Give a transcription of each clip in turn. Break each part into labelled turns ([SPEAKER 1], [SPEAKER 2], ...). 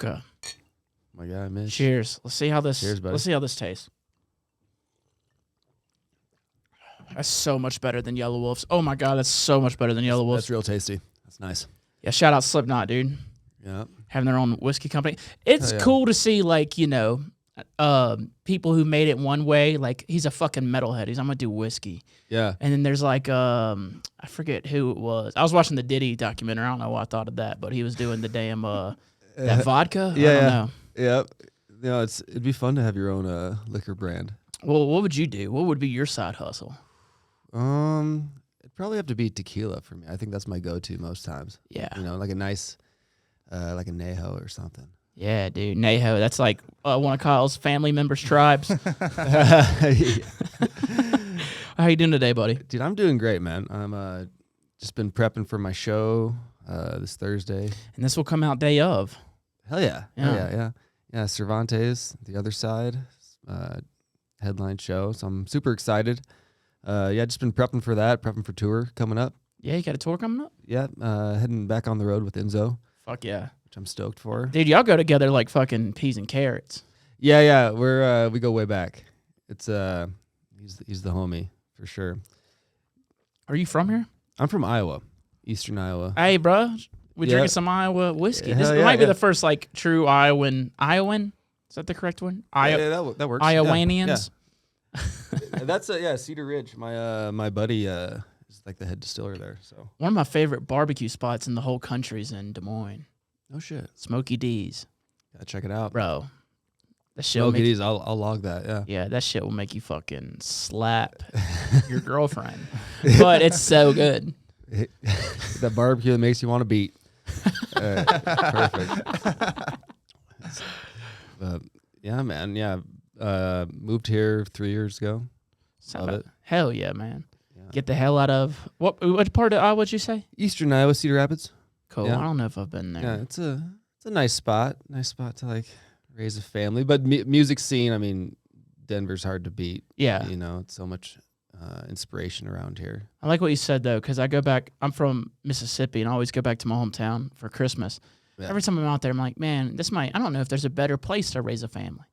[SPEAKER 1] Blookah.
[SPEAKER 2] My God, Mitch.
[SPEAKER 1] Cheers. Let's see how this.
[SPEAKER 2] Cheers, buddy.
[SPEAKER 1] Let's see how this tastes. That's so much better than Yellow Wolf's. Oh my God, that's so much better than Yellow Wolf's.
[SPEAKER 2] That's real tasty. That's nice.
[SPEAKER 1] Yeah, shout out Slipknot, dude.
[SPEAKER 2] Yeah.
[SPEAKER 1] Having their own whiskey company. It's
[SPEAKER 2] Oh, yeah.
[SPEAKER 1] cool to see, like, you know, people who made it one way. Like, he's a fucking metalhead. I'm gonna do whiskey.
[SPEAKER 2] Yeah.
[SPEAKER 1] And then there's like, I forget who it was. I was watching the Diddy documentary. I don't know why I thought of that, but he was doing the damn that vodka.
[SPEAKER 2] Yeah.
[SPEAKER 1] I don't know.
[SPEAKER 2] Yeah. You know, it'd be fun to have your own liquor brand.
[SPEAKER 1] Well, what would you do? What would be your side hustle?
[SPEAKER 2] It'd probably have to be tequila for me. I think that's my go-to most times.
[SPEAKER 1] Yeah.
[SPEAKER 2] You know, like a nice, like a Neho or something.
[SPEAKER 1] Yeah, dude. Neho. That's like one of Kyle's family members' tribes. How you doing today, buddy?
[SPEAKER 2] Dude, I'm doing great, man. I'm just been prepping for my show this Thursday.
[SPEAKER 1] And this will come out day of.
[SPEAKER 2] Hell yeah.
[SPEAKER 1] Yeah.
[SPEAKER 2] Hell yeah. Yeah, Cervantes, The Other Side, headline show. So I'm super excited. Just been prepping for that, prepping for tour coming up.
[SPEAKER 1] Yeah, you got a tour coming up?
[SPEAKER 2] Yeah, heading back on the road with Enzo,
[SPEAKER 1] Fuck yeah.
[SPEAKER 2] which I'm stoked for.
[SPEAKER 1] Dude, y'all go together like fucking peas and carrots.
[SPEAKER 2] Yeah, we go way back. It's he's the homie for sure.
[SPEAKER 1] Are you from here?
[SPEAKER 2] I'm from Iowa, Eastern Iowa.
[SPEAKER 1] Hey, bro. We
[SPEAKER 2] Yeah.
[SPEAKER 1] drinking some Iowa whiskey. This
[SPEAKER 2] Hell yeah,
[SPEAKER 1] might be
[SPEAKER 2] yeah.
[SPEAKER 1] the first like true Iowan. Is that the correct one?
[SPEAKER 2] Yeah, that works.
[SPEAKER 1] Iowanians.
[SPEAKER 2] Yeah. That's Cedar Ridge. My buddy is like the head distiller there. So
[SPEAKER 1] One of my favorite barbecue spots in the whole country is in Des Moines.
[SPEAKER 2] no shit.
[SPEAKER 1] Smoky D's.
[SPEAKER 2] Gotta check it out.
[SPEAKER 1] Bro. That shit will
[SPEAKER 2] Smoky
[SPEAKER 1] make
[SPEAKER 2] D's. I'll log that. Yeah.
[SPEAKER 1] Yeah, that shit will make you fucking slap your girlfriend. But it's so good.
[SPEAKER 2] That barbecue that makes you want to beat. Perfect. Yeah, man. Yeah. Moved here 3 years ago. Love it.
[SPEAKER 1] Hell yeah, man.
[SPEAKER 2] Yeah.
[SPEAKER 1] Get the hell out of what part of Iowa did you say?
[SPEAKER 2] Eastern Iowa, Cedar Rapids.
[SPEAKER 1] Cool.
[SPEAKER 2] Yeah.
[SPEAKER 1] I don't know if I've been there.
[SPEAKER 2] Yeah, it's a nice spot. Nice spot to like raise a family. But music scene, I mean, Denver's hard to beat.
[SPEAKER 1] Yeah.
[SPEAKER 2] You know, it's so much inspiration around here.
[SPEAKER 1] I like what you said though, because I go back. I'm from Mississippi, and I always go back to my hometown for Christmas.
[SPEAKER 2] Yeah.
[SPEAKER 1] Every time I'm out there, I'm like, man, I don't know if there's a better place to raise a family.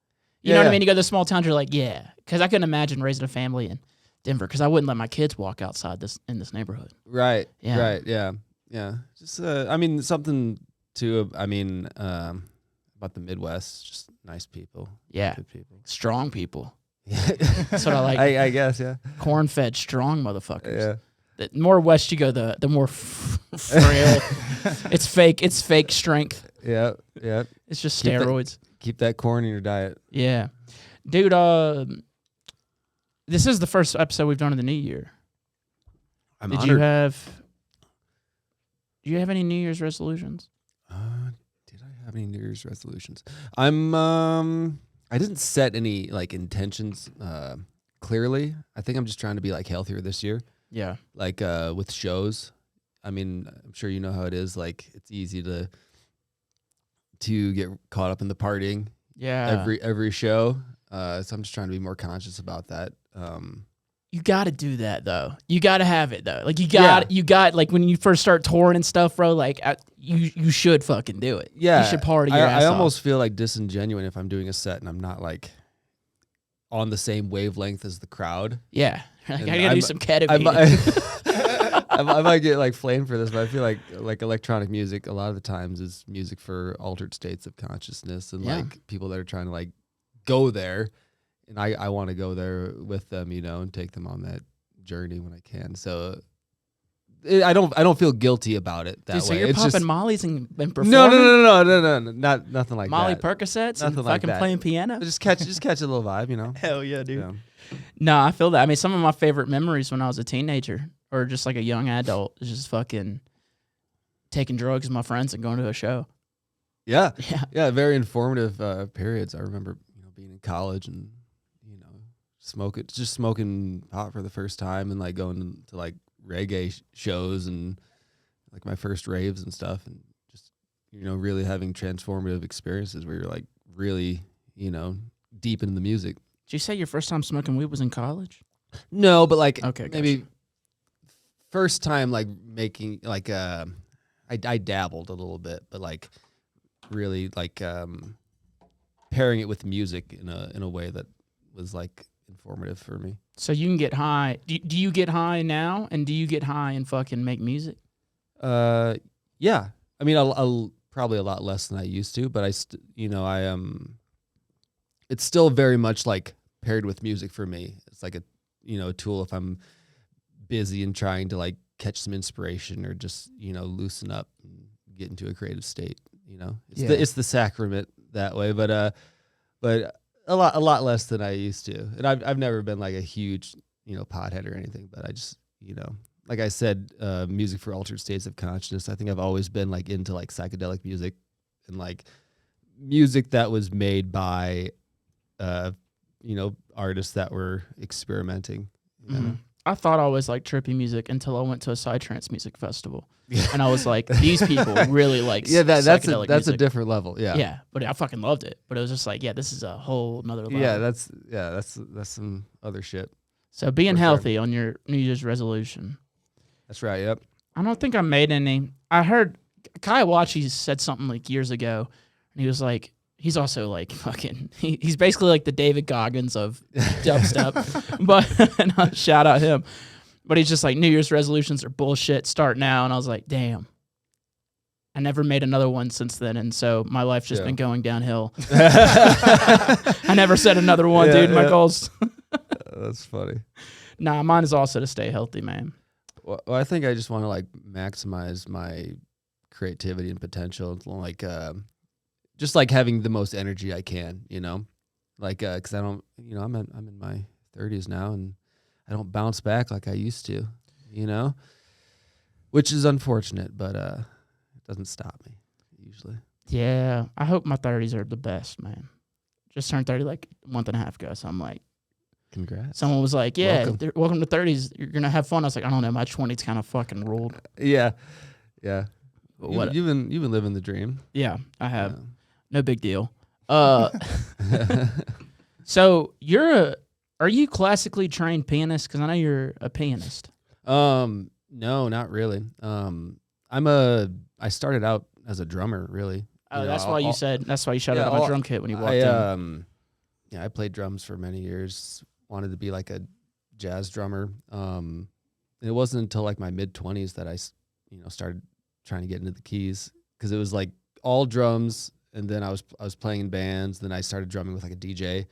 [SPEAKER 1] You know what I
[SPEAKER 2] Yeah.
[SPEAKER 1] mean? You go to small towns, you're like, yeah, because I couldn't imagine raising a family in Denver, because I wouldn't let my kids walk outside in this neighborhood.
[SPEAKER 2] Right.
[SPEAKER 1] Yeah.
[SPEAKER 2] Right. Yeah. Yeah. Just I mean, something to about the Midwest, just nice people.
[SPEAKER 1] Yeah,
[SPEAKER 2] Good people.
[SPEAKER 1] strong people.
[SPEAKER 2] That's
[SPEAKER 1] what I like.
[SPEAKER 2] I guess, yeah.
[SPEAKER 1] Corn-fed, strong motherfuckers.
[SPEAKER 2] Yeah.
[SPEAKER 1] The more west you go, the more frail. It's fake. It's fake strength.
[SPEAKER 2] Yeah. Yeah.
[SPEAKER 1] It's just
[SPEAKER 2] Keep that-
[SPEAKER 1] steroids.
[SPEAKER 2] Keep that corn in your diet.
[SPEAKER 1] Yeah, dude. This is the first episode we've done in the new year.
[SPEAKER 2] I'm
[SPEAKER 1] Do
[SPEAKER 2] honored.
[SPEAKER 1] you have any New Year's resolutions?
[SPEAKER 2] Did I have any New Year's resolutions? I didn't set any like intentions clearly. I think I'm just trying to be like healthier this year.
[SPEAKER 1] Yeah.
[SPEAKER 2] Like with shows. I mean, I'm sure you know how it is. Like it's easy to get caught up in the partying.
[SPEAKER 1] Yeah.
[SPEAKER 2] Every show. So I'm just trying to be more conscious about that.
[SPEAKER 1] You got to do that though. You got to have it though. Like you got like when you first start touring and stuff, bro. Like you should fucking do it.
[SPEAKER 2] Yeah,
[SPEAKER 1] You should party your ass
[SPEAKER 2] I
[SPEAKER 1] off.
[SPEAKER 2] almost feel like disingenuous if I'm doing a set and I'm not like on the same wavelength as the crowd.
[SPEAKER 1] Yeah. Like,
[SPEAKER 2] And
[SPEAKER 1] I got to do some ketamine.
[SPEAKER 2] I might get like flamed for this, but I feel like electronic music a lot of the times is music for altered states of consciousness and
[SPEAKER 1] Yeah.
[SPEAKER 2] like people that are trying to like go there, and I want to go there with them, you know, and take them on that journey when I can. So I don't feel guilty about it that
[SPEAKER 1] Dude, so
[SPEAKER 2] way.
[SPEAKER 1] you're
[SPEAKER 2] It's
[SPEAKER 1] popping
[SPEAKER 2] just
[SPEAKER 1] Molly's and performing?
[SPEAKER 2] no, not nothing like
[SPEAKER 1] Molly
[SPEAKER 2] that.
[SPEAKER 1] Percocets and
[SPEAKER 2] Nothing like
[SPEAKER 1] fucking
[SPEAKER 2] that.
[SPEAKER 1] playing piano?
[SPEAKER 2] Just catch a little vibe, you know.
[SPEAKER 1] Hell yeah, dude.
[SPEAKER 2] Yeah.
[SPEAKER 1] No, I feel that. I mean, some of my favorite memories when I was a teenager or just like a young adult is just fucking taking drugs with my friends and going to a show.
[SPEAKER 2] Yeah.
[SPEAKER 1] Yeah.
[SPEAKER 2] Yeah, very informative periods. I remember, you know, being in college and, you know, smoking pot for the first time and like going to like reggae shows and like my first raves and stuff, and just, you know, really having transformative experiences where you're like really, you know, deep into the music.
[SPEAKER 1] Did you say your first time smoking weed was in college?
[SPEAKER 2] No, but like
[SPEAKER 1] Okay,
[SPEAKER 2] maybe first time like making like I dabbled a little bit, but like really like pairing it with music in a way that was like informative for me.
[SPEAKER 1] So you can get high. Do you get high now? And do you get high and fucking make music?
[SPEAKER 2] Yeah. I mean, I'll probably a lot less than I used to, but it's still very much like paired with music for me. It's like a tool if I'm busy and trying to like catch some inspiration or just loosen up and get into a creative state. It's the sacrament that way, but a lot less than I used to. And I've never been like a huge pothead or anything, but I just like I said, music for altered states of consciousness. I think I've always been like into like psychedelic music and like music that was made by artists that were experimenting.
[SPEAKER 1] I thought I always liked trippy music until I went to a psytrance music festival, and I was like, these people really like
[SPEAKER 2] that's
[SPEAKER 1] music.
[SPEAKER 2] A different level.
[SPEAKER 1] Yeah, but I fucking loved it. But it was just like, this is a whole nother level.
[SPEAKER 2] That's some other shit.
[SPEAKER 1] So being healthy on your New Year's resolution.
[SPEAKER 2] That's right. Yep.
[SPEAKER 1] I don't think I made any. I heard Kayawachi said something like years ago, and he was like, he's also like fucking. He's basically like the David Goggins of dubstep, but and shout out him. But he's just like, New Year's resolutions are bullshit. Start now, and I was like, damn. I never made another one since then, and so my life's just been going downhill. I never said another one, dude. My goals.
[SPEAKER 2] That's funny.
[SPEAKER 1] Nah, mine is also to stay healthy, man.
[SPEAKER 2] Well, I think I just want to like maximize my creativity and potential, like just like having the most energy I can, like because I don't, I'm in my 30s now, and I don't bounce back like I used to, which is unfortunate, but it doesn't stop me usually.
[SPEAKER 1] Yeah, I hope my 30s are the best, man. Just turned 30 like a month and a half ago, so I'm like,
[SPEAKER 2] congrats.
[SPEAKER 1] Someone was like, welcome to 30s. You're going to have fun. I was like, I don't know. My 20s kind of fucking ruled.
[SPEAKER 2] Yeah. Yeah. You've been living the dream.
[SPEAKER 1] Yeah, I have. Yeah. No big deal. So are you classically trained pianist? Because I know you're a pianist.
[SPEAKER 2] No, not really. I started out as a drummer, really.
[SPEAKER 1] Oh, that's why you shouted out my drum kit when you walked in.
[SPEAKER 2] Yeah, I played drums for many years. Wanted to be like a jazz drummer. It wasn't until like my mid-20s that I started trying to get into the keys, because it was like all drums, and then I was playing in bands. Then I started drumming with like a DJ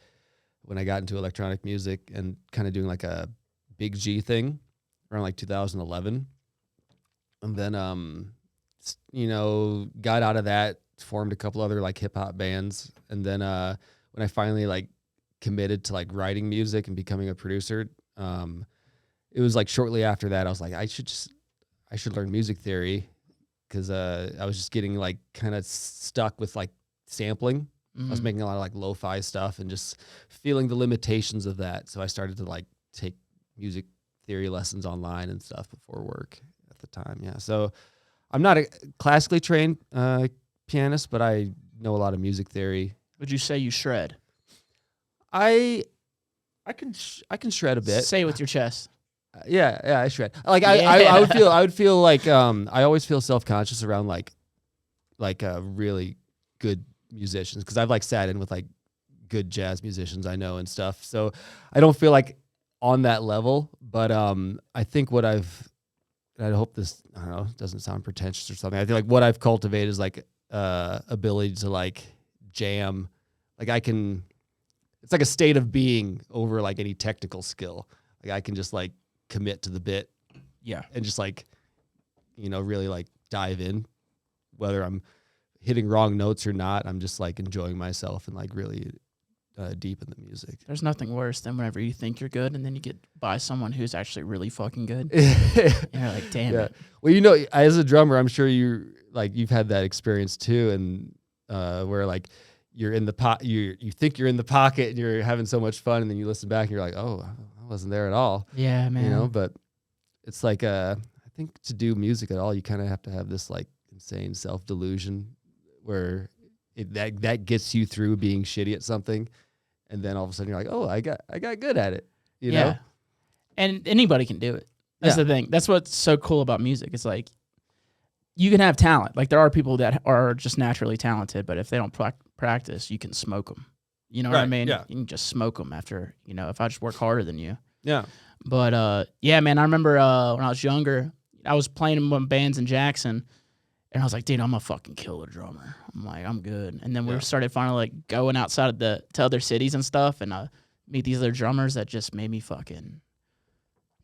[SPEAKER 2] when I got into electronic music, and kind of doing like a big G thing around like 2011. And then got out of that, formed a couple other like hip hop bands, and then when I finally like committed to like writing music and becoming a producer, it was like shortly after that I was like, I should learn music theory, because I was just getting like kind of stuck with like sampling. I was making a lot of like lo-fi stuff and just feeling the limitations of that. So I started to like take music theory lessons online and stuff before work at the time. Yeah. So I'm not a classically trained pianist, but I know a lot of music theory.
[SPEAKER 1] Would you say you shred?
[SPEAKER 2] I can shred a bit.
[SPEAKER 1] Say it with your chest.
[SPEAKER 2] Yeah, I shred. Like I would feel like I always feel self-conscious around like really good musicians, because I've like sat in with like good jazz musicians I know and stuff. So I don't feel like on that level, but I think I hope this, I don't know, doesn't sound pretentious or something. I feel like what I've cultivated is like ability to like jam. Like it's like a state of being over like any technical skill. Like I can just like commit to the bit.
[SPEAKER 1] Yeah.
[SPEAKER 2] And just like, really like dive in, whether I'm hitting wrong notes or not. I'm just like enjoying myself and like really deep in the music.
[SPEAKER 1] There's nothing worse than whenever you think you're good and then you get by someone who's actually really fucking good. And you're like, damn it.
[SPEAKER 2] Well, as a drummer, I'm sure you've had that experience too, and where like you're in the pot, you think you're in the pocket and you're having so much fun, and then you listen back and you're like, oh, I wasn't there at all.
[SPEAKER 1] Yeah, man.
[SPEAKER 2] But it's like I think to do music at all, you kind of have to have this like insane self-delusion where that gets you through being shitty at something, and then all of a sudden you're like, oh, I got good at it. You know?
[SPEAKER 1] And anybody can do it. That's the thing. That's what's so cool about music. It's like you can have talent. Like there are people that are just naturally talented, but if they don't practice, you can smoke them. You know what I
[SPEAKER 2] Right,
[SPEAKER 1] mean?
[SPEAKER 2] yeah.
[SPEAKER 1] You can just smoke them after, if I just work harder than you.
[SPEAKER 2] Yeah.
[SPEAKER 1] But yeah, man, I remember when I was younger, I was playing in bands in Jackson, and I was like, dude, I'm a fucking killer drummer. I'm like, I'm good. And then we started finally like going outside of to other cities and stuff, and meet these other drummers that just made me fucking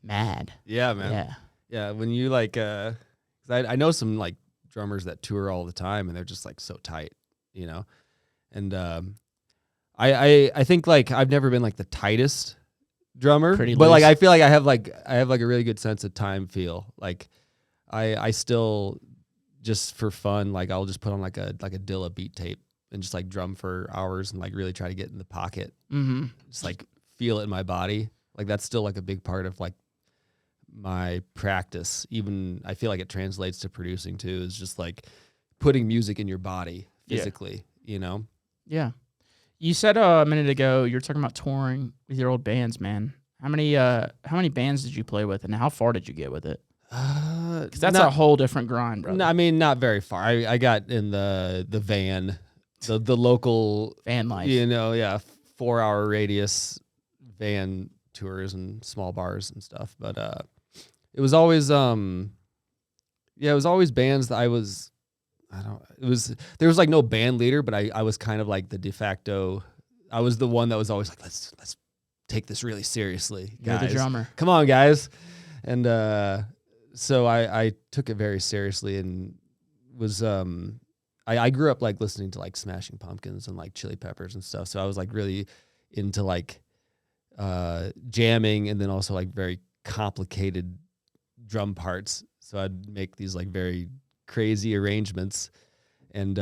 [SPEAKER 1] mad.
[SPEAKER 2] Yeah, man.
[SPEAKER 1] Yeah.
[SPEAKER 2] Yeah, when you like, 'cause I know some like drummers that tour all the time, and they're just like so tight, And I think like I've never been like the tightest drummer,
[SPEAKER 1] Pretty
[SPEAKER 2] but like
[SPEAKER 1] loose.
[SPEAKER 2] I feel like I have like a really good sense of time feel. Like I still just for fun, like I'll just put on like a Dilla beat tape and just like drum for hours and like really try to get in the pocket, just like feel it in my body. Like that's still like a big part of like my practice. Even I feel like it translates to producing too, is just like putting music in your body physically,
[SPEAKER 1] Yeah. You said a minute ago you were talking about touring with your old bands, man. How many bands did you play with, and how far did you get with it? Because that's a whole different grind, bro.
[SPEAKER 2] I mean, not very far. I got in the van, the local
[SPEAKER 1] Van life.
[SPEAKER 2] 4-hour radius van tours and small bars and stuff. But it was always bands that there was like no band leader, but I was kind of like the de facto. I was the one that was always like, let's take this really seriously, guys.
[SPEAKER 1] You're the drummer.
[SPEAKER 2] Come on, guys. And so I took it very seriously and was I grew up like listening to like Smashing Pumpkins and like Chili Peppers and stuff. So I was like really into like jamming, and then also like very complicated drum parts. So I'd make these like very crazy arrangements, and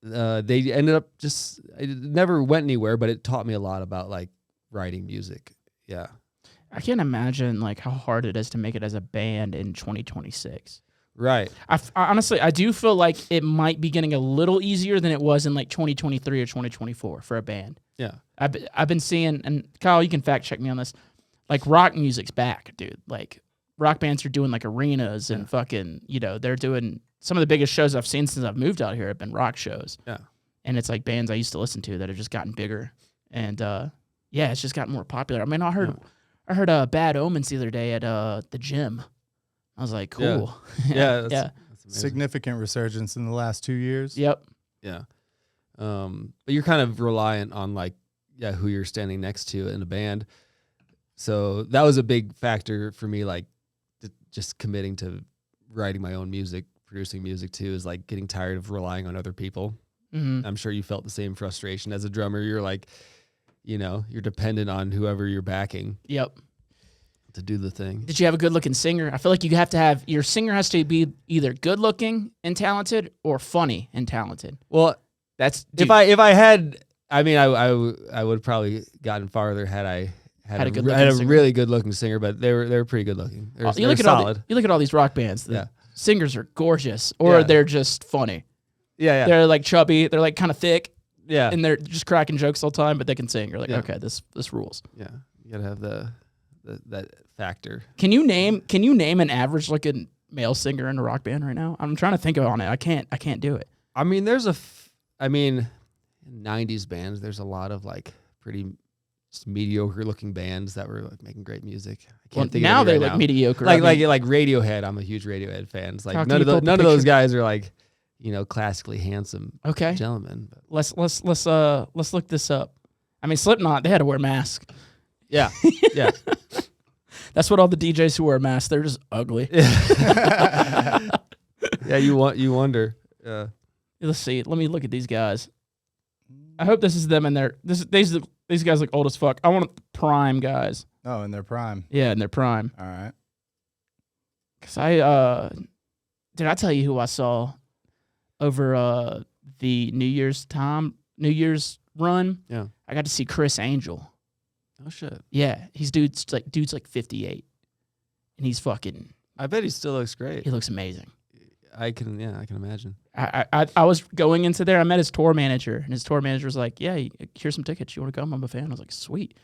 [SPEAKER 2] they ended up it never went anywhere, but it taught me a lot about like writing music. Yeah.
[SPEAKER 1] I can't imagine like how hard it is to make it as a band in 2026.
[SPEAKER 2] Right.
[SPEAKER 1] I honestly, I do feel like it might be getting a little easier than it was in like 2023 or 2024 for a band.
[SPEAKER 2] Yeah.
[SPEAKER 1] I've been seeing, and Kyle, you can fact check me on this, like rock music's back, dude. Like rock bands are doing like arenas and fucking, they're doing some of the biggest shows I've seen since I've moved out here have been rock shows.
[SPEAKER 2] Yeah.
[SPEAKER 1] And it's like bands I used to listen to that have just gotten bigger. And it's just gotten more popular. I mean, I heard Bad Omens the other day at the gym. I was like, cool.
[SPEAKER 2] Yeah.
[SPEAKER 1] Yeah.
[SPEAKER 2] That's
[SPEAKER 3] Significant resurgence in the last 2 years.
[SPEAKER 1] Yep.
[SPEAKER 2] Yeah. But you're kind of reliant on like, who you're standing next to in a band. So that was a big factor for me, like just committing to writing my own music, producing music too, is like getting tired of relying on other people.
[SPEAKER 1] Mm-hmm.
[SPEAKER 2] I'm sure you felt the same frustration as a drummer. You're like, you're dependent on whoever you're backing.
[SPEAKER 1] Yep.
[SPEAKER 2] To do the thing.
[SPEAKER 1] Did you have a good looking singer? I feel like you have to have, your singer has to be either good looking and talented or funny and talented.
[SPEAKER 2] Well,
[SPEAKER 1] That's
[SPEAKER 2] if I had, I mean, I would have probably gotten farther had I had a really good looking singer, but they were pretty good looking. They were solid.
[SPEAKER 1] You look at all these rock bands. The
[SPEAKER 2] Yeah.
[SPEAKER 1] singers are gorgeous, or they're just funny.
[SPEAKER 2] Yeah.
[SPEAKER 1] They're like chubby. They're like kind of thick.
[SPEAKER 2] Yeah.
[SPEAKER 1] And they're just cracking jokes all the time, but they can sing. You're like, okay, this rules.
[SPEAKER 2] Yeah. You gotta have that factor.
[SPEAKER 1] Can you name an average looking male singer in a rock band right now? I'm trying to think on it. I can't do it.
[SPEAKER 2] I mean, in 90s bands, there's a lot of like pretty mediocre looking bands that were like making great music. I can't think
[SPEAKER 1] now
[SPEAKER 2] of it
[SPEAKER 1] they're
[SPEAKER 2] right
[SPEAKER 1] like
[SPEAKER 2] now.
[SPEAKER 1] mediocre.
[SPEAKER 2] Like Radiohead. I'm a huge Radiohead fan. It's like
[SPEAKER 1] How
[SPEAKER 2] none
[SPEAKER 1] can you
[SPEAKER 2] of
[SPEAKER 1] pull up a
[SPEAKER 2] those
[SPEAKER 1] picture?
[SPEAKER 2] guys are like, classically handsome
[SPEAKER 1] Okay.
[SPEAKER 2] gentlemen. But
[SPEAKER 1] Let's look this up. I mean, Slipknot, they had to wear masks.
[SPEAKER 2] yeah. Yeah.
[SPEAKER 1] That's what all the DJs who wear masks, they're just ugly.
[SPEAKER 2] Yeah, you wonder.
[SPEAKER 1] Let's see. Let me look at these guys. I hope this is them in their these guys look old as fuck. I want prime guys.
[SPEAKER 3] Oh, in their prime.
[SPEAKER 1] Yeah, in their prime.
[SPEAKER 3] All right.
[SPEAKER 1] Cause did I tell you who I saw over the New Year's run?
[SPEAKER 2] Yeah.
[SPEAKER 1] I got to see Chris Angel.
[SPEAKER 2] Oh shit.
[SPEAKER 1] Yeah, dude's like 58, and he's fucking.
[SPEAKER 2] I bet he still looks great.
[SPEAKER 1] He looks amazing.
[SPEAKER 2] I can imagine.
[SPEAKER 1] I was going into there. I met his tour manager, and his tour manager was like, "Yeah, here's some tickets. You want to come? I'm a fan." I was like, "Sweet."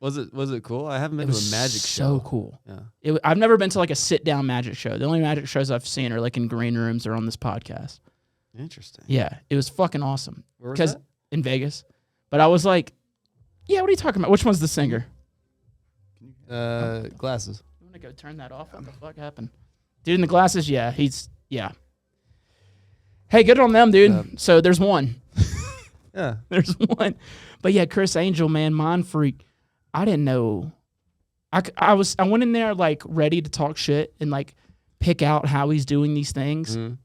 [SPEAKER 2] Was it cool? I haven't been
[SPEAKER 1] It
[SPEAKER 2] to
[SPEAKER 1] was
[SPEAKER 2] a magic
[SPEAKER 1] so
[SPEAKER 2] show.
[SPEAKER 1] cool.
[SPEAKER 2] Yeah.
[SPEAKER 1] I've never been to like a sit down magic show. The only magic shows I've seen are like in green rooms or on this podcast.
[SPEAKER 2] Interesting.
[SPEAKER 1] Yeah, it was fucking awesome.
[SPEAKER 2] Where was
[SPEAKER 1] Because
[SPEAKER 2] that?
[SPEAKER 1] in Vegas, but I was like, yeah, what are you talking about? Which one's the singer?
[SPEAKER 2] Glasses.
[SPEAKER 1] You want to go turn that off? What the fuck happened? Dude in the glasses, yeah. Hey, good on them, dude. So there's one.
[SPEAKER 2] Yeah.
[SPEAKER 1] There's one. But yeah, Chris Angel, man, Mind Freak. I didn't know. I went in there like ready to talk shit and like pick out how he's doing these things.
[SPEAKER 2] Mhm.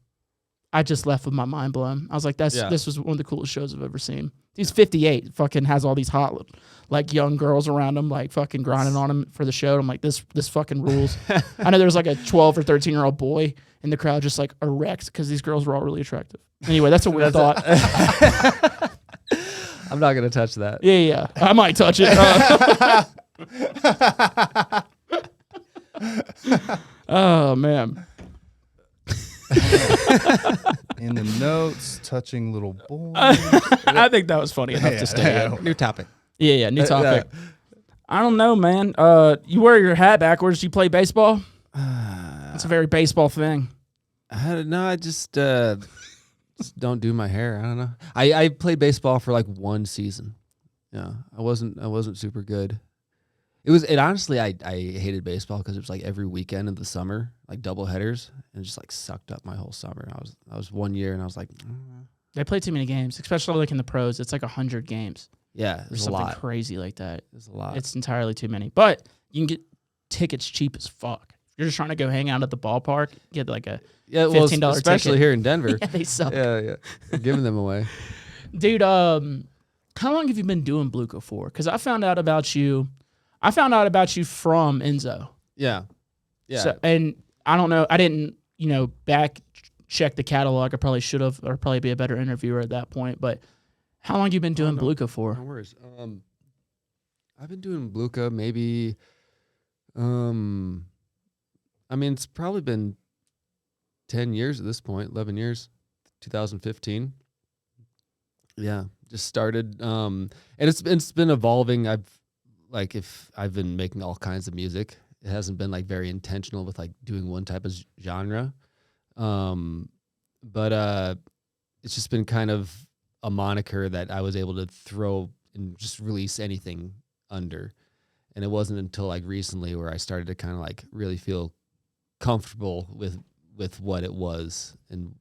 [SPEAKER 1] I just left with my mind blown. I was like,
[SPEAKER 2] Yeah.
[SPEAKER 1] this was one of the coolest shows I've ever seen. He's 58, fucking has all these hot, like young girls around him, like fucking grinding on him for the show. I'm like, this fucking rules. I know there was like a 12 or 13-year-old boy in the crowd just like erect because these girls were all really attractive. Anyway, that's a weird thought.
[SPEAKER 2] I'm not gonna touch that.
[SPEAKER 1] Yeah. I might touch it. Oh man.
[SPEAKER 3] In the notes, touching little boy.
[SPEAKER 1] I think that was funny enough to stay in.
[SPEAKER 2] New topic.
[SPEAKER 1] Yeah, new topic.
[SPEAKER 2] Yeah.
[SPEAKER 1] I don't know, man. You wear your hat backwards. You play baseball? It's a very baseball thing.
[SPEAKER 2] I just don't do my hair. I don't know. I played baseball for like one season. Yeah, I wasn't super good. It honestly, I hated baseball because it was like every weekend in the summer, like double headers, and it just like sucked up my whole summer. I was 1 year and I was like,
[SPEAKER 1] They play too many games, especially like in the pros. It's like 100 games.
[SPEAKER 2] yeah,
[SPEAKER 1] There's
[SPEAKER 2] there's a
[SPEAKER 1] something
[SPEAKER 2] lot.
[SPEAKER 1] crazy like that.
[SPEAKER 2] There's a lot.
[SPEAKER 1] It's entirely too many. But you can get tickets cheap as fuck. If you're just trying to go hang out at the ballpark, get like a
[SPEAKER 2] yeah, well,
[SPEAKER 1] $15
[SPEAKER 2] especially
[SPEAKER 1] ticket.
[SPEAKER 2] here in Denver.
[SPEAKER 1] yeah, they suck.
[SPEAKER 2] Yeah, giving them away.
[SPEAKER 1] Dude, how long have you been doing Blookah for? Because I found out about you from Enzo.
[SPEAKER 2] Yeah.
[SPEAKER 1] So, and I don't know. I didn't, back check the catalog. I probably should have, or probably be a better interviewer at that point. But how long you been doing Blookah for?
[SPEAKER 2] No worries. I've been doing Blookah maybe. I mean, it's probably been 10 years at this point. 11 years. 2015. Yeah, just started. And it's been evolving. I've been making all kinds of music. It hasn't been like very intentional with like doing one type of genre. But it's just been kind of a moniker that I was able to throw and just release anything under. And it wasn't until like recently where I started to kind of like really feel comfortable with what it was and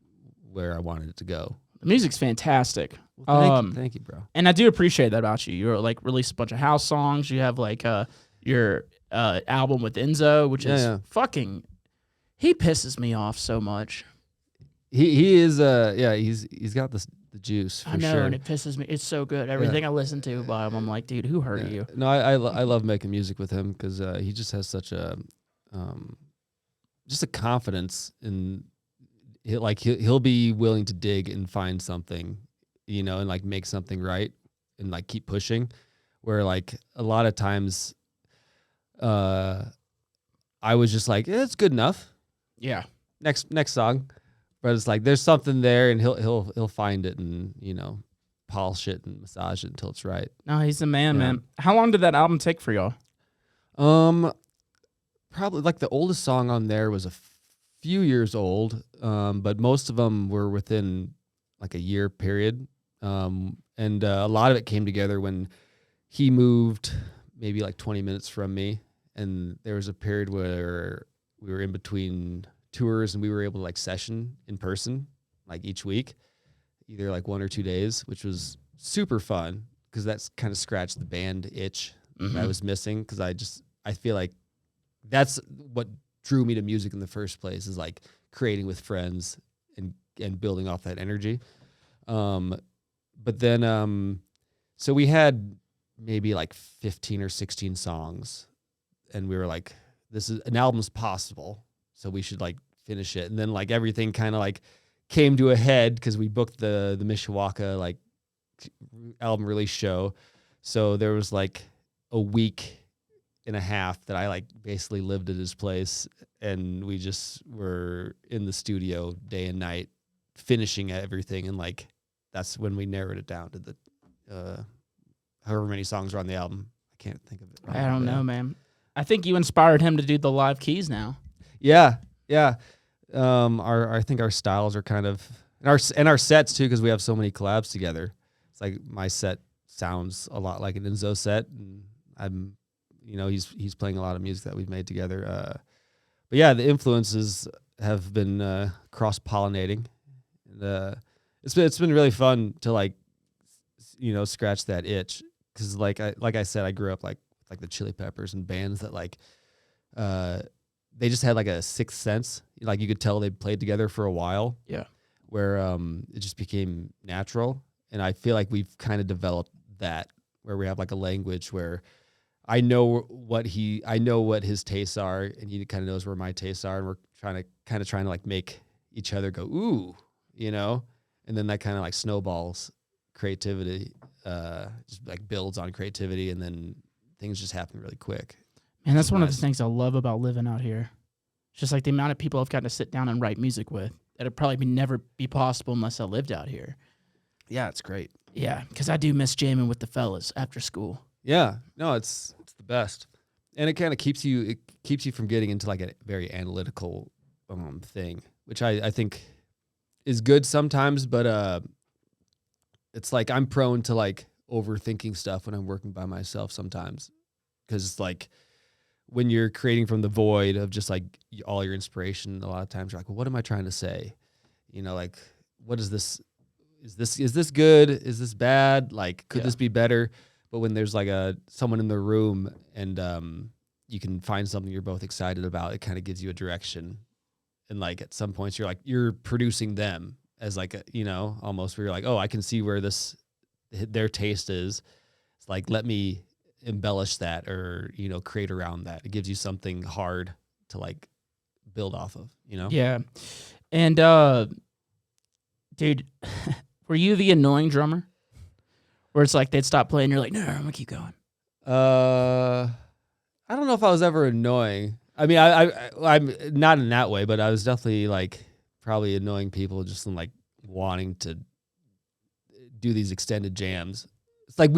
[SPEAKER 2] where I wanted it to go.
[SPEAKER 1] The music's fantastic.
[SPEAKER 2] Well, thank you, bro.
[SPEAKER 1] And I do appreciate that about you. You're like released a bunch of house songs. You have like your album with Enzo, which is fucking. He pisses me off so much.
[SPEAKER 2] He is he's got the juice for
[SPEAKER 1] I know,
[SPEAKER 2] sure.
[SPEAKER 1] and it pisses me. It's so good. Everything I listen to by him, I'm like, dude, who hurt you?
[SPEAKER 2] No, I love making music with him because he just has such a just a confidence in. He'll be willing to dig and find something, and like make something right and like keep pushing. Where like a lot of times, I was just like, it's good enough.
[SPEAKER 1] Yeah.
[SPEAKER 2] Next song, but it's like there's something there, and he'll find it and polish it and massage it until it's right.
[SPEAKER 1] No, he's the man, man. How long did that album take for y'all?
[SPEAKER 2] Probably like the oldest song on there was a few years old, but most of them were within like a year period. And a lot of it came together when he moved maybe like 20 minutes from me. And there was a period where we were in between tours and we were able to like session in person, like each week, either like 1 or 2 days, which was super fun because that's kind of scratched the band itch that I was missing. Because I feel like that's what drew me to music in the first place, is like creating with friends and building off that energy. But then, so we had maybe like 15 or 16 songs, and we were like, this is an album's possible, so we should like finish it. And then like everything kind of like came to a head because we booked the Mishawaka like album release show. So there was like a week and a half that I like basically lived at his place, and we just were in the studio day and night finishing everything. And like, that's when we narrowed it down to the, however many songs are on the album. I can't think of it.
[SPEAKER 1] I don't know, man. I think you inspired him to do the live keys now.
[SPEAKER 2] Yeah. I think our styles are kind of and our sets too, because we have so many collabs together. It's like my set sounds a lot like an Enzo set, and I'm, he's playing a lot of music that we've made together. But yeah, the influences have been cross pollinating, and it's been really fun to like, scratch that itch, because like I said, I grew up like the Chili Peppers and bands that like they just had like a sixth sense, like you could tell they played together for a while.
[SPEAKER 1] Yeah.
[SPEAKER 2] Where it just became natural, and I feel like we've kind of developed that, where we have like a language where I know what his tastes are, and he kind of knows where my tastes are, and we're trying to like make each other go ooh, and then that kind of like snowballs creativity, just like builds on creativity, and then things just happen really quick.
[SPEAKER 1] And that's one of the things I love about living out here. It's just like the amount of people I've gotten to sit down and write music with. That'd probably never be possible unless I lived out here.
[SPEAKER 2] Yeah, it's great.
[SPEAKER 1] Yeah, because I do miss jamming with the fellas after school.
[SPEAKER 2] Yeah, no, it's the best, and it kind of keeps you from getting into like a very analytical thing, which I think is good sometimes, but it's like I'm prone to like overthinking stuff when I'm working by myself sometimes, because it's like when you're creating from the void of just like all your inspiration, a lot of times you're like, well, what am I trying to say? Like, what is this? Is this good? Is this bad? Like, could this be better? But when there's like someone in the room and you can find something you're both excited about, it kind of gives you a direction. And like at some points you're producing them as like almost where you're like, oh, I can see where their taste is. It's like, let me embellish that, or create around that. It gives you something hard to like build off of.
[SPEAKER 1] Yeah, and dude, were you the annoying drummer, where it's like they'd stop playing, you're like, no, I'm gonna keep going?
[SPEAKER 2] I don't know if I was ever annoying. I mean, I'm not in that way, but I was definitely like probably annoying people just in like wanting to do these extended jams. It's like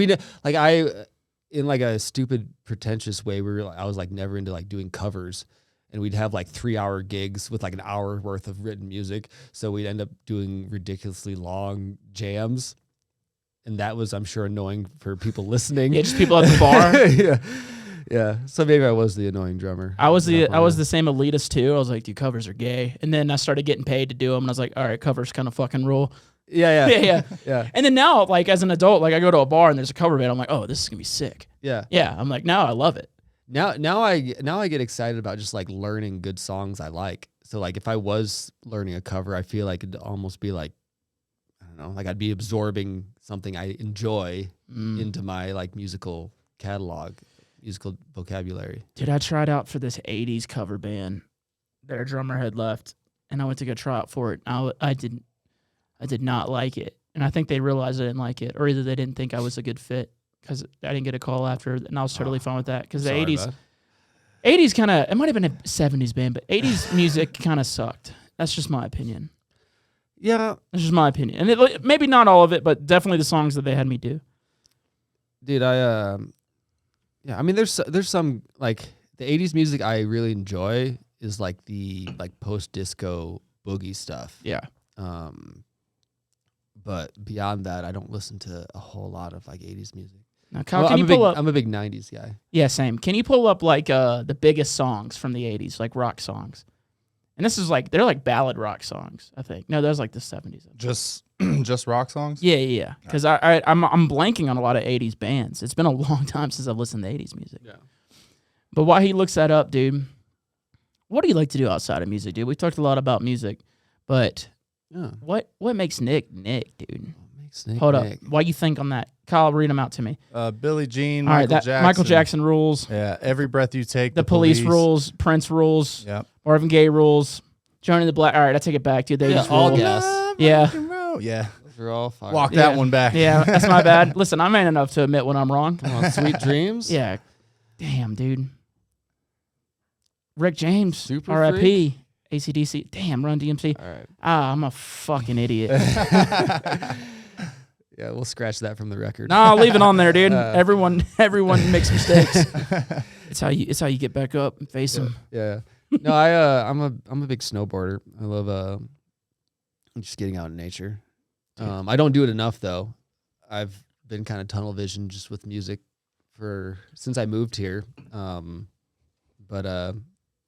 [SPEAKER 2] in like a stupid pretentious way, I was like never into like doing covers, and we'd have like 3-hour gigs with like an hour worth of written music. So we'd end up doing ridiculously long jams. And that was, I'm sure, annoying for people listening.
[SPEAKER 1] Yeah, just people at the bar.
[SPEAKER 2] Yeah. So maybe I was the annoying drummer.
[SPEAKER 1] I was the same elitist too. I was like, dude, covers are gay. And then I started getting paid to do them, and I was like, all right, covers kind of fucking rule.
[SPEAKER 2] Yeah.
[SPEAKER 1] And then now, like as an adult, like I go to a bar and there's a cover band, I'm like, oh, this is gonna be sick.
[SPEAKER 2] Yeah.
[SPEAKER 1] I'm like, now I love it.
[SPEAKER 2] Now I get excited about just like learning good songs I like. So like if I was learning a cover, I feel like it'd almost be like, I don't know, like I'd be absorbing something I enjoy into my like musical catalog, musical vocabulary.
[SPEAKER 1] Dude, I tried out for this 80s cover band. Their drummer had left, and I went to go try out for it. I did not like it, and I think they realized I didn't like it, or either they didn't think I was a good fit, because I didn't get a call after, and I was totally fine with that, because the 80s kind of, it might have been a 70s band, but 80s music kind of sucked. That's just my opinion.
[SPEAKER 2] Yeah.
[SPEAKER 1] That's just my opinion. And maybe not all of it, but definitely the songs that they had me do.
[SPEAKER 2] Dude, I mean, there's some, like, the 80s music I really enjoy is, like, the, like, post-disco boogie stuff.
[SPEAKER 1] Yeah.
[SPEAKER 2] But beyond that, I don't listen to a whole lot of, like, 80s music.
[SPEAKER 1] Now, Kyle, I'm
[SPEAKER 2] a big 90s guy.
[SPEAKER 1] Yeah, same. Can you pull up, like, the biggest songs from the 80s, like rock songs? And this is like, they're like ballad rock songs, I think. No, those like the 70s.
[SPEAKER 3] Just rock songs?
[SPEAKER 1] Yeah. Because I'm blanking on a lot of 80s bands. It's been a long time since I've listened to 80s music.
[SPEAKER 2] Yeah.
[SPEAKER 1] But while he looks that up, dude, what do you like to do outside of music, dude? We talked a lot about music, but what makes Nick, dude? Hold up. Why you think on that? Kyle, read them out to me.
[SPEAKER 3] Billie Jean,
[SPEAKER 1] Jackson. Michael Jackson rules.
[SPEAKER 3] Yeah, Every Breath You Take.
[SPEAKER 1] The Police rules. Prince rules.
[SPEAKER 3] Yep.
[SPEAKER 1] Marvin Gaye rules. Johnny the Black. All right, I take it back, dude. They just
[SPEAKER 2] all
[SPEAKER 1] rule.
[SPEAKER 2] gas.
[SPEAKER 1] Yeah.
[SPEAKER 3] Yeah.
[SPEAKER 2] Those are all fire.
[SPEAKER 3] Walk that one back.
[SPEAKER 1] Yeah, that's my bad. Listen, I'm man enough to admit when I'm wrong.
[SPEAKER 2] Come on, Sweet Dreams.
[SPEAKER 1] Yeah. Damn, dude. Rick James.
[SPEAKER 2] Super
[SPEAKER 1] R.I.P. AC/DC. Damn, Run DMC.
[SPEAKER 2] All right.
[SPEAKER 1] I'm a fucking idiot.
[SPEAKER 2] Yeah, we'll scratch that from the record.
[SPEAKER 1] No, leave it on there, dude. Everyone makes mistakes. It's how you get back up and face them.
[SPEAKER 2] Yeah. No, I'm a big snowboarder. I love just getting out in nature. I don't do it enough though. I've been kind of tunnel vision just with music since I moved here. But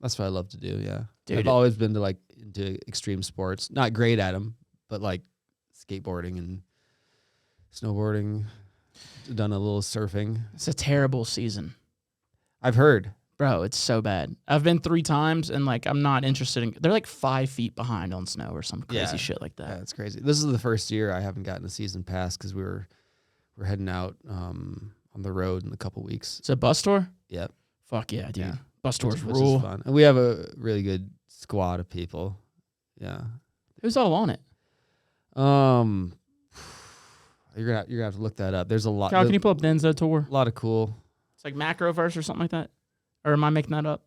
[SPEAKER 2] that's what I love to do. Yeah, dude, I've always been into extreme sports. Not great at them, but like skateboarding and snowboarding. Done a little surfing.
[SPEAKER 1] It's a terrible season.
[SPEAKER 2] I've heard.
[SPEAKER 1] Bro, it's so bad. I've been 3 times, and like I'm not interested in. They're like 5 feet behind on snow or some crazy shit like that.
[SPEAKER 2] Yeah, it's crazy. This is the first year I haven't gotten a season pass because we're heading out on the road in a couple weeks.
[SPEAKER 1] It's a bus tour.
[SPEAKER 2] Yep.
[SPEAKER 1] Fuck yeah, dude.
[SPEAKER 2] Yeah.
[SPEAKER 1] Bus tours
[SPEAKER 2] which
[SPEAKER 1] rule.
[SPEAKER 2] Is fun, and we have a really good squad of people. Yeah.
[SPEAKER 1] Who's all on it?
[SPEAKER 2] You're gonna have to look that up. There's a lot.
[SPEAKER 1] Cal, can you pull up Denzo tour?
[SPEAKER 2] A lot of cool.
[SPEAKER 1] It's like Macroverse or something like that. Or am I making that up?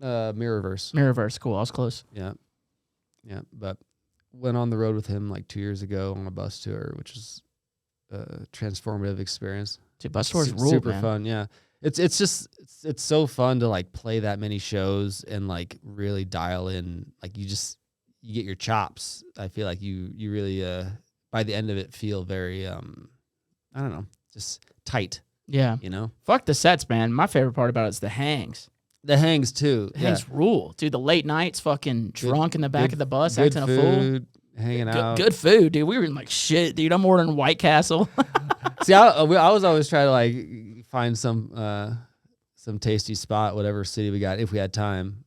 [SPEAKER 2] Mirrorverse.
[SPEAKER 1] Mirrorverse, cool. I was close.
[SPEAKER 2] Yeah. Yeah. But went on the road with him like 2 years ago on a bus tour, which was a transformative experience.
[SPEAKER 1] Dude, bus tours rule,
[SPEAKER 2] super
[SPEAKER 1] man.
[SPEAKER 2] fun. Yeah. It's so fun to like play that many shows and like really dial in. Like you get your chops. I feel like you really by the end of it feel very I don't know, just tight.
[SPEAKER 1] Yeah.
[SPEAKER 2] You know?
[SPEAKER 1] Fuck the sets, man. My favorite part about it is the hangs.
[SPEAKER 2] The hangs too.
[SPEAKER 1] The hangs rule. Dude, the late nights fucking drunk in the back of the bus acting a fool.
[SPEAKER 2] Hanging out.
[SPEAKER 1] Good food, dude. We were in like shit, dude. I'm ordering White Castle.
[SPEAKER 2] See, I was always trying to like find some tasty spot, whatever city we got, if we had time,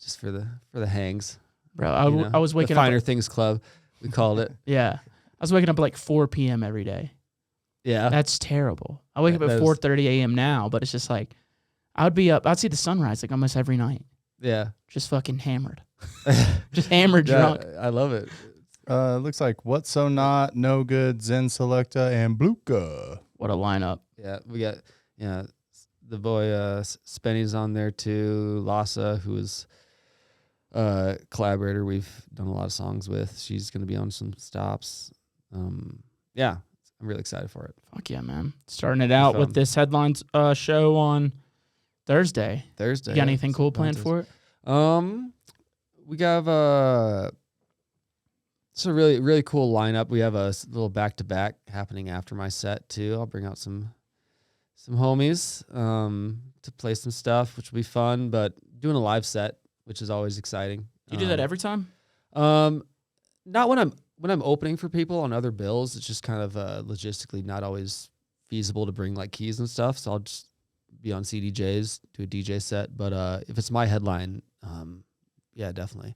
[SPEAKER 2] just for the hangs.
[SPEAKER 1] Bro, I was waking
[SPEAKER 2] the
[SPEAKER 1] up.
[SPEAKER 2] Finer Things Club, we called it.
[SPEAKER 1] Yeah. I was waking up at like 4 p.m. every day.
[SPEAKER 2] Yeah.
[SPEAKER 1] That's terrible. I wake up at 4:30 a.m. now, but it's just like, I'd be up. I'd see the sunrise like almost every night.
[SPEAKER 2] Yeah.
[SPEAKER 1] Just fucking hammered. Just hammered drunk.
[SPEAKER 2] I love it.
[SPEAKER 3] Looks like What's So Not, No Good, Zen Selecta, and Blookah.
[SPEAKER 1] What a lineup.
[SPEAKER 2] Yeah. We got, the boy Spenny's on there too. Lassa, who is a collaborator we've done a lot of songs with. She's going to be on some stops. Yeah. I'm really excited for it.
[SPEAKER 1] Fuck yeah, man. Starting it out with this headlines show on Thursday. You got anything cool planned for it?
[SPEAKER 2] We have it's a really, really cool lineup. We have a little back-to-back happening after my set too. I'll bring out some homies to play some stuff, which will be fun, but doing a live set, which is always exciting.
[SPEAKER 1] Do you do that every time?
[SPEAKER 2] Not when I'm opening for people on other bills. It's just kind of logistically not always feasible to bring like keys and stuff. So I'll just be on CDJs, do a DJ set. But if it's my headline, yeah, definitely.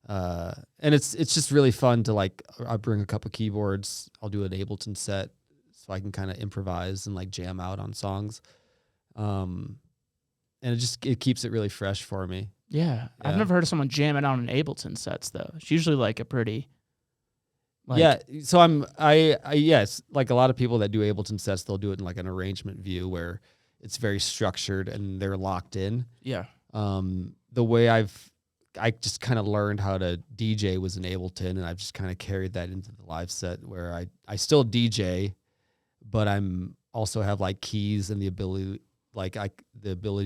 [SPEAKER 2] And it's just really fun to like, I bring a couple keyboards. I'll do an Ableton set so I can kind of improvise and like jam out on songs. And it keeps it really fresh for me.
[SPEAKER 1] Yeah. I've never heard of someone jamming out on Ableton sets though. It's usually like a pretty.
[SPEAKER 2] Yeah, so yes, like a lot of people that do Ableton sets, they'll do it in like an arrangement view where it's very structured and they're locked in.
[SPEAKER 1] Yeah.
[SPEAKER 2] The way I just kind of learned how to DJ was in Ableton, and I've just kind of carried that into the live set where I still DJ, but I'm also have like keys and the ability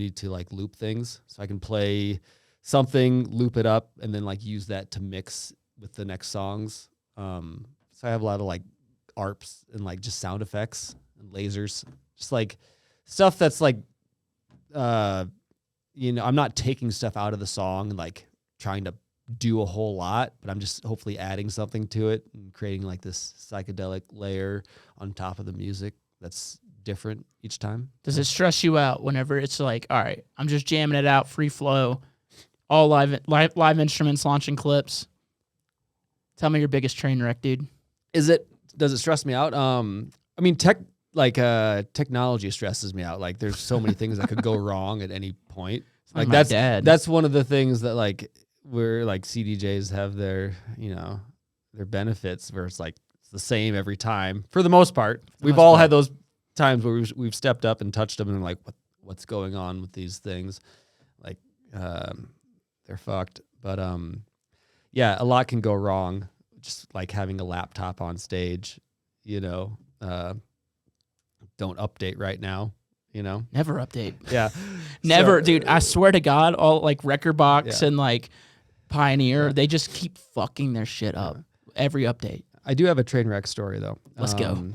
[SPEAKER 2] to like loop things, so I can play something, loop it up, and then like use that to mix with the next songs. So I have a lot of like ARPs and like just sound effects and lasers, just like stuff that's like, I'm not taking stuff out of the song and like trying to do a whole lot, but I'm just hopefully adding something to it and creating like this psychedelic layer on top of the music that's different each time.
[SPEAKER 1] Does it stress you out whenever it's like, all right, I'm just jamming it out, free flow, all live instruments, launching clips? Tell me your biggest train wreck, dude.
[SPEAKER 2] Does it stress me out? I mean, technology stresses me out. Like there's so many things that could go wrong at any point. Like that's one of the things that like where like CDJs have their benefits where it's like it's the same every time for the most part. We've all had those times where we've stepped up and touched them and like what's going on with these things, like they're fucked. But yeah, a lot can go wrong. Just like having a laptop on stage, don't update right now. You know,
[SPEAKER 1] Never update.
[SPEAKER 2] yeah,
[SPEAKER 1] Never,
[SPEAKER 2] So-
[SPEAKER 1] dude. I swear to God, all like Record Box
[SPEAKER 2] Yeah.
[SPEAKER 1] and like Pioneer,
[SPEAKER 2] Yeah.
[SPEAKER 1] they just keep fucking their shit up. Every update.
[SPEAKER 2] I do have a train wreck story though.
[SPEAKER 1] Let's go.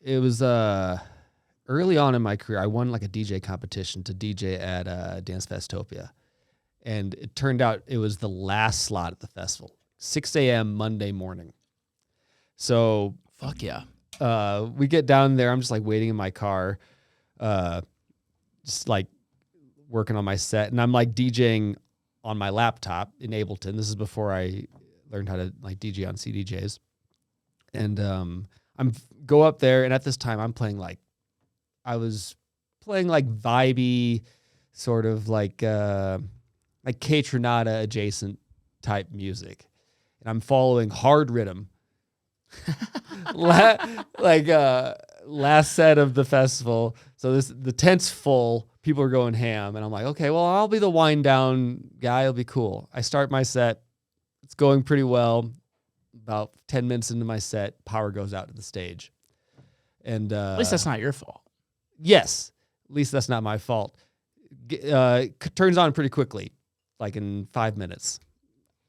[SPEAKER 2] It was early on in my career. I won like a DJ competition to DJ at Dance Festopia, and it turned out it was the last slot at the festival, 6 a.m. Monday morning. So
[SPEAKER 1] Fuck yeah.
[SPEAKER 2] we get down there. I'm just like waiting in my car, just like working on my set, and I'm like DJing on my laptop in Ableton. This is before I learned how to like DJ on CDJs, and I'm go up there, and at this time I'm playing like I was playing like vibey, sort of like K Tronada adjacent type music, and I'm following hard rhythm. Last set of the festival, so the tent's full, people are going ham, and I'm like, okay, well, I'll be the wind down guy, it'll be cool. I start my set, it's going pretty well. About 10 minutes into my set, power goes out to the stage, and
[SPEAKER 1] At least that's not your fault.
[SPEAKER 2] yes, at least that's not my fault. Turns on pretty quickly, like in 5 minutes.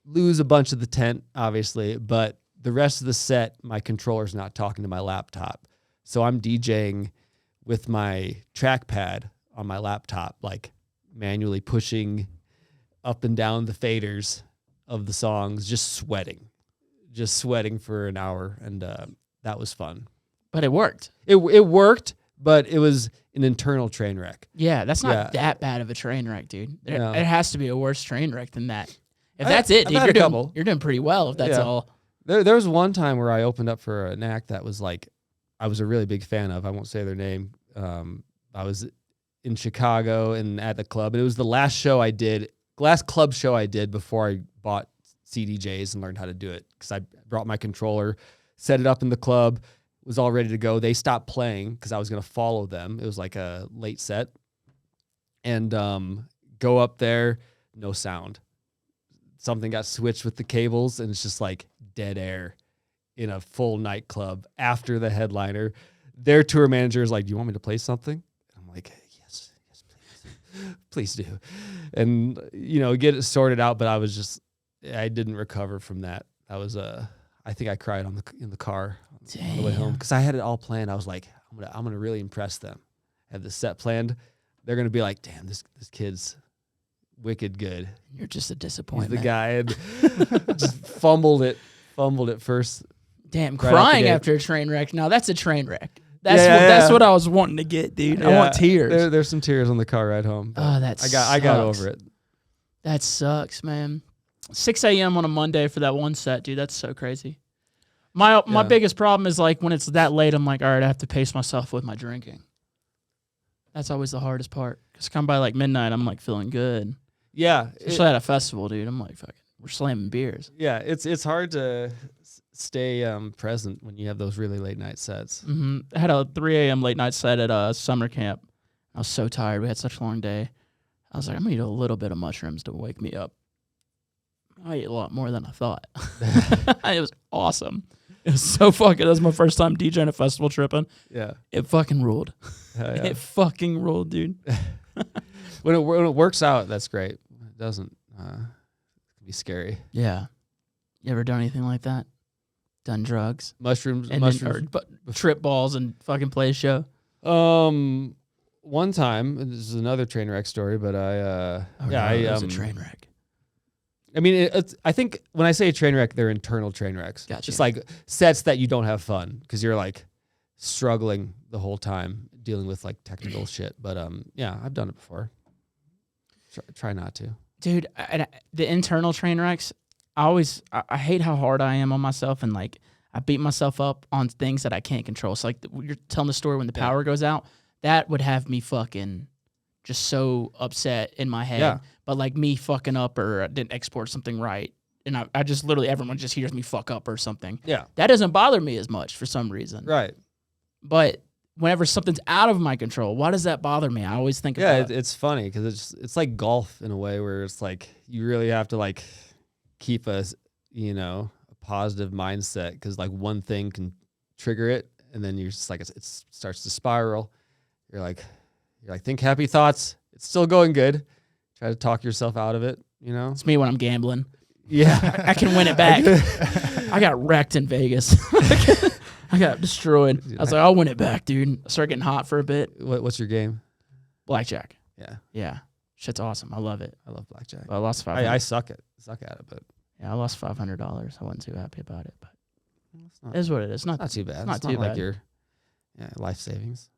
[SPEAKER 2] Lose a bunch of the tent, obviously, but the rest of the set, my controller's not talking to my laptop. So I'm DJing with my trackpad on my laptop, like manually pushing up and down the faders of the songs, just sweating for an hour. And that was fun.
[SPEAKER 1] But it worked.
[SPEAKER 2] It worked, but it was an internal train wreck.
[SPEAKER 1] Yeah, that's not
[SPEAKER 2] Yeah.
[SPEAKER 1] that bad of a train wreck, dude.
[SPEAKER 2] No.
[SPEAKER 1] It has to be a worse train wreck than that. If that's it,
[SPEAKER 2] I've
[SPEAKER 1] dude,
[SPEAKER 2] had a couple.
[SPEAKER 1] you're doing pretty well if that's
[SPEAKER 2] Yeah.
[SPEAKER 1] all.
[SPEAKER 2] There was one time where I opened up for an act that was like, I was a really big fan of. I won't say their name. I was in Chicago and at the club, and it was the last club show I did before I bought CDJs and learned how to do it. Because I brought my controller, set it up in the club, was all ready to go. They stopped playing because I was going to follow them. It was like a late set, and go up there, no sound. Something got switched with the cables, and it's just like dead air in a full nightclub after the headliner. Their tour manager is like, "Do you want me to play something?" I'm like, yes, please do. And, get it sorted out. But I didn't recover from that. That was I think I cried in the car on the way home because I had it all planned. I was like, I'm gonna really impress them. I had the set planned. They're gonna be like, damn, this kid's wicked good.
[SPEAKER 1] You're just a
[SPEAKER 2] He's
[SPEAKER 1] disappointment.
[SPEAKER 2] the guy, and just fumbled it first.
[SPEAKER 1] Damn,
[SPEAKER 2] right out the
[SPEAKER 1] crying
[SPEAKER 2] gate.
[SPEAKER 1] after a train wreck. Now that's a train wreck. That's
[SPEAKER 2] Yeah,
[SPEAKER 1] that's
[SPEAKER 2] yeah.
[SPEAKER 1] what I was wanting to get, dude. I want tears.
[SPEAKER 2] There's some tears on the car ride home. but
[SPEAKER 1] Oh, that
[SPEAKER 2] I got
[SPEAKER 1] sucks.
[SPEAKER 2] over it.
[SPEAKER 1] That sucks, man. 6 a.m. on a Monday for that one set, dude. That's so crazy. My
[SPEAKER 2] Yeah.
[SPEAKER 1] biggest problem is like when it's that late, I'm like, all right, I have to pace myself with my drinking. That's always the hardest part. Because come by like midnight, I'm like feeling good.
[SPEAKER 2] Yeah,
[SPEAKER 1] Especially at a festival, dude. I'm like, fuck it. We're slamming beers.
[SPEAKER 2] it's hard to stay present when you have those really late night sets.
[SPEAKER 1] I had a 3 a.m. late night set at summer camp. I was so tired. We had such a long day. I was like, I'm going to eat a little bit of mushrooms to wake me up. I ate a lot more than I thought. It was awesome. It was so fucking, that was my first time DJing a festival tripping.
[SPEAKER 2] Yeah,
[SPEAKER 1] It fucking ruled.
[SPEAKER 2] Hell yeah.
[SPEAKER 1] It fucking ruled, dude.
[SPEAKER 2] when it works out, that's great. When it doesn't, it can be scary.
[SPEAKER 1] Yeah. You ever done anything like that? Done drugs?
[SPEAKER 2] Mushrooms.
[SPEAKER 1] And trip balls and fucking play a show?
[SPEAKER 2] One time, and this is another train wreck story, but
[SPEAKER 1] It was a train wreck.
[SPEAKER 2] I mean, I think when I say train wreck, they're internal train wrecks.
[SPEAKER 1] Gotcha.
[SPEAKER 2] Just like sets that you don't have fun because you're like struggling the whole time dealing with like technical shit. But yeah, I've done it before. Try not to.
[SPEAKER 1] Dude, the internal train wrecks, I hate how hard I am on myself, and like I beat myself up on things that I can't control. So like you're telling the story when the power goes out, that would have me fucking just so upset in my head.
[SPEAKER 2] Yeah.
[SPEAKER 1] But like me fucking up or didn't export something right, and I just literally everyone just hears me fuck up or something.
[SPEAKER 2] Yeah.
[SPEAKER 1] That doesn't bother me as much for some reason.
[SPEAKER 2] Right.
[SPEAKER 1] But whenever something's out of my control, why does that bother me? I always think about
[SPEAKER 2] It's funny because it's like golf in a way where it's like you really have to like keep a positive mindset because like one thing can trigger it and then you're just like it starts to spiral. You're like think happy thoughts. It's still going good. Try to talk yourself out of it. You know,
[SPEAKER 1] It's me when I'm gambling.
[SPEAKER 2] yeah,
[SPEAKER 1] I can win it back. I got wrecked in Vegas. I got destroyed. I was like, I'll win it back, dude. I started getting hot for a bit.
[SPEAKER 2] What's your game?
[SPEAKER 1] Blackjack.
[SPEAKER 2] Yeah,
[SPEAKER 1] Yeah. Shit's awesome. I love it.
[SPEAKER 2] I love blackjack.
[SPEAKER 1] I lost $500.
[SPEAKER 2] I suck at it, but
[SPEAKER 1] Yeah, I lost $500. I wasn't too happy about it, but
[SPEAKER 2] it's not,
[SPEAKER 1] it is what it is.
[SPEAKER 2] not too bad.
[SPEAKER 1] It's not too
[SPEAKER 2] like
[SPEAKER 1] bad.
[SPEAKER 2] your life savings.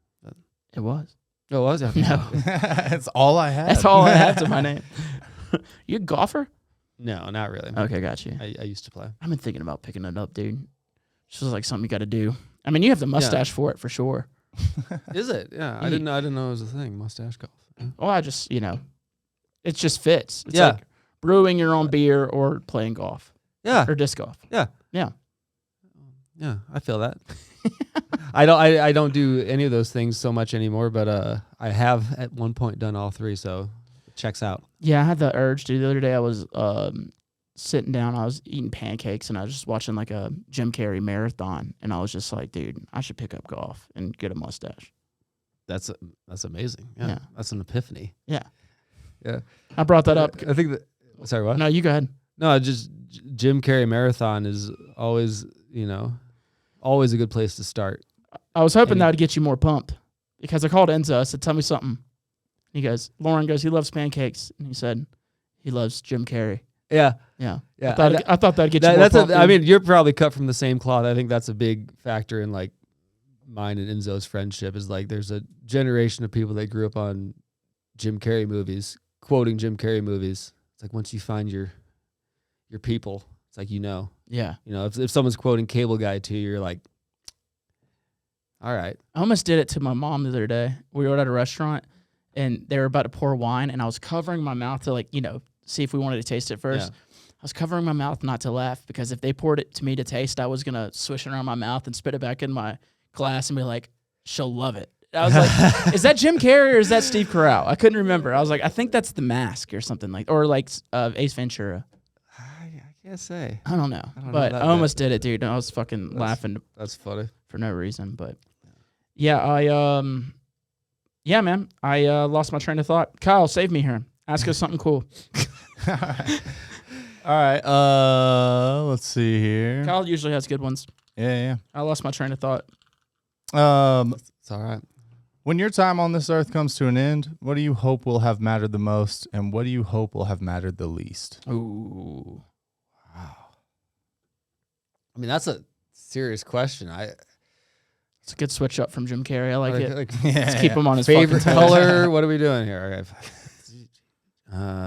[SPEAKER 1] It was.
[SPEAKER 2] Oh, it was?
[SPEAKER 1] No.
[SPEAKER 3] That's all I had.
[SPEAKER 1] That's all I have to my name. You a golfer?
[SPEAKER 2] No, not really.
[SPEAKER 1] Okay, got you.
[SPEAKER 2] I used to play.
[SPEAKER 1] I've been thinking about picking it up, dude. It's just like something you got to do. I mean, you have the mustache for it for sure.
[SPEAKER 2] Is it? Yeah, I didn't know it was a thing. Mustache golf. Yeah.
[SPEAKER 1] Well, I just, it just fits. It's
[SPEAKER 2] Yeah.
[SPEAKER 1] like brewing your own beer or playing golf
[SPEAKER 2] Yeah,
[SPEAKER 1] or disc golf.
[SPEAKER 2] yeah,
[SPEAKER 1] Yeah.
[SPEAKER 2] yeah. I feel that. I don't do any of those things so much anymore, but I have at one point done all three, so it checks out.
[SPEAKER 1] Yeah, I had the urge, dude. The other day I was sitting down, I was eating pancakes, and I was just watching like a Jim Carrey marathon, and I was just like, dude, I should pick up golf and get a mustache.
[SPEAKER 2] That's amazing. Yeah,
[SPEAKER 1] Yeah.
[SPEAKER 2] That's an epiphany.
[SPEAKER 1] Yeah.
[SPEAKER 2] Yeah.
[SPEAKER 1] I brought that up.
[SPEAKER 2] I think that. Sorry, what?
[SPEAKER 1] No, you go ahead.
[SPEAKER 2] No, just Jim Carrey marathon is always, always a good place to start.
[SPEAKER 1] I was hoping that would get you more pumped because I called Enzo. I said, tell me something. Lauren goes, he loves pancakes. And he said, he loves Jim Carrey.
[SPEAKER 2] Yeah.
[SPEAKER 1] Yeah.
[SPEAKER 2] Yeah.
[SPEAKER 1] I thought that'd get you more pumped.
[SPEAKER 2] I mean, you're probably cut from the same cloth. I think that's a big factor in like mine and Enzo's friendship is like there's a generation of people that grew up on Jim Carrey movies, quoting Jim Carrey movies. It's like once you find your people, it's like
[SPEAKER 1] Yeah.
[SPEAKER 2] if someone's quoting Cable Guy to you, you're like, all right.
[SPEAKER 1] I almost did it to my mom the other day. We were at a restaurant, and they were about to pour wine, and I was covering my mouth to, see if we wanted to taste it first.
[SPEAKER 2] Yeah.
[SPEAKER 1] I was covering my mouth not to laugh because if they poured it to me to taste, I was going to swish it around my mouth and spit it back in my glass and be like, she'll love it. I was like, is that Jim Carrey or is that Steve Carell? I couldn't remember. I was like, I think that's The Mask or something or Ace Ventura.
[SPEAKER 2] I can't say.
[SPEAKER 1] I don't know.
[SPEAKER 2] I don't know
[SPEAKER 1] But
[SPEAKER 2] that
[SPEAKER 1] I almost did it, dude. I was fucking laughing
[SPEAKER 2] That's funny.
[SPEAKER 1] for no reason. But yeah, man. I lost my train of thought. Kyle, save me here. Ask us something cool.
[SPEAKER 3] All right. Let's see here.
[SPEAKER 1] Kyle usually has good ones.
[SPEAKER 3] Yeah.
[SPEAKER 1] I lost my train of thought.
[SPEAKER 2] It's all right.
[SPEAKER 3] When your time on this earth comes to an end, what do you hope will have mattered the most, and what do you hope will have mattered the least?
[SPEAKER 1] Ooh.
[SPEAKER 2] Wow. I mean, that's a serious question.
[SPEAKER 1] It's a good switch up from Jim Carrey. I like it.
[SPEAKER 3] Yeah.
[SPEAKER 1] Let's keep him on his
[SPEAKER 2] favorite
[SPEAKER 1] fucking toes.
[SPEAKER 2] color. What are we doing here? Okay.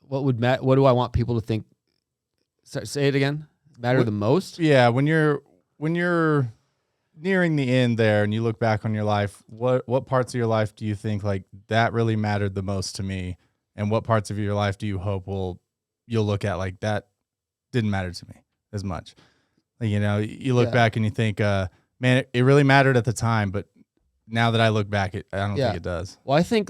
[SPEAKER 2] What do I want people to think? Say it again. Matter the most?
[SPEAKER 3] Yeah, when you're nearing the end there and you look back on your life, what parts of your life do you think like that really mattered the most to me, and what parts of your life do you hope you'll look at like that didn't matter to me as much? Like, you look back and you think, man, it really mattered at the time, but now that I look back, I don't think it does.
[SPEAKER 2] Well, I think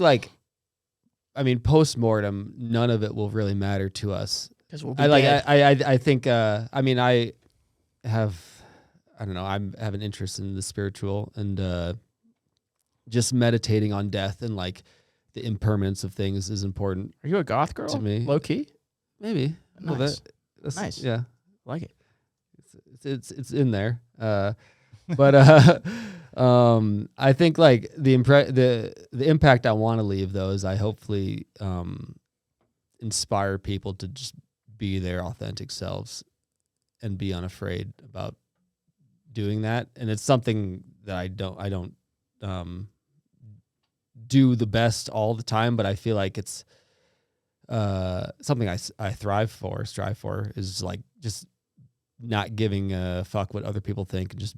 [SPEAKER 2] post-mortem, none of it will really matter to us.
[SPEAKER 1] Because we'll be dead.
[SPEAKER 2] I think I have an interest in the spiritual and just meditating on death and like the impermanence of things is important.
[SPEAKER 1] Are you a goth girl?
[SPEAKER 2] To me.
[SPEAKER 1] Low key?
[SPEAKER 2] Maybe.
[SPEAKER 1] Nice.
[SPEAKER 2] That's
[SPEAKER 1] Nice.
[SPEAKER 2] Yeah.
[SPEAKER 1] Like it.
[SPEAKER 2] It's in there. But I think like the impact I want to leave though is I hopefully inspire people to just be their authentic selves and be unafraid about doing that. And it's something that I don't do the best all the time, but I feel like it's something I strive for is like just not giving a fuck what other people think and just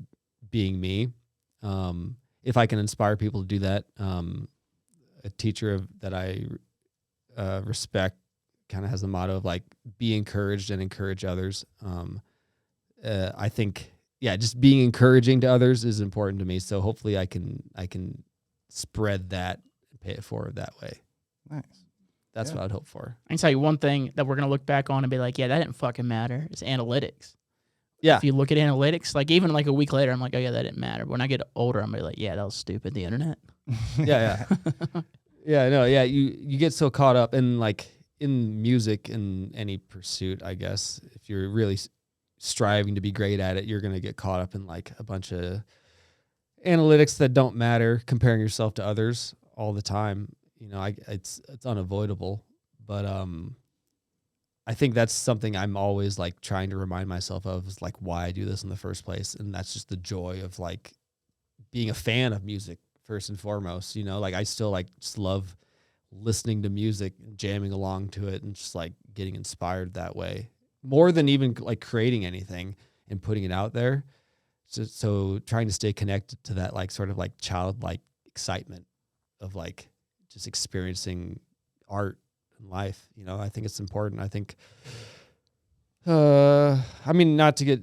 [SPEAKER 2] being me. If I can inspire people to do that, a teacher that I respect kind of has the motto of like be encouraged and encourage others. I think just being encouraging to others is important to me. So hopefully I can spread that and pay it forward that way.
[SPEAKER 3] Nice.
[SPEAKER 2] That's what I'd hope for.
[SPEAKER 1] I can tell you one thing that we're going to look back on and be like, yeah, that didn't fucking matter. It's analytics.
[SPEAKER 2] Yeah.
[SPEAKER 1] If you look at analytics, like even like a week later, I'm like, oh yeah, that didn't matter. When I get older, I'm gonna be like, yeah, that was stupid. The internet.
[SPEAKER 2] Yeah. Yeah, no, yeah. You get so caught up in like in music and any pursuit, I guess. If you're really striving to be great at it, you're gonna get caught up in like a bunch of analytics that don't matter, comparing yourself to others all the time. It's unavoidable. But I think that's something I'm always like trying to remind myself of, is like why I do this in the first place. And that's just the joy of like being a fan of music first and foremost. Like I still like just love listening to music and jamming along to it and just like getting inspired that way more than even like creating anything and putting it out there. So trying to stay connected to that like sort of like childlike excitement of like just experiencing art and life. I think it's important. I think, I mean, not to get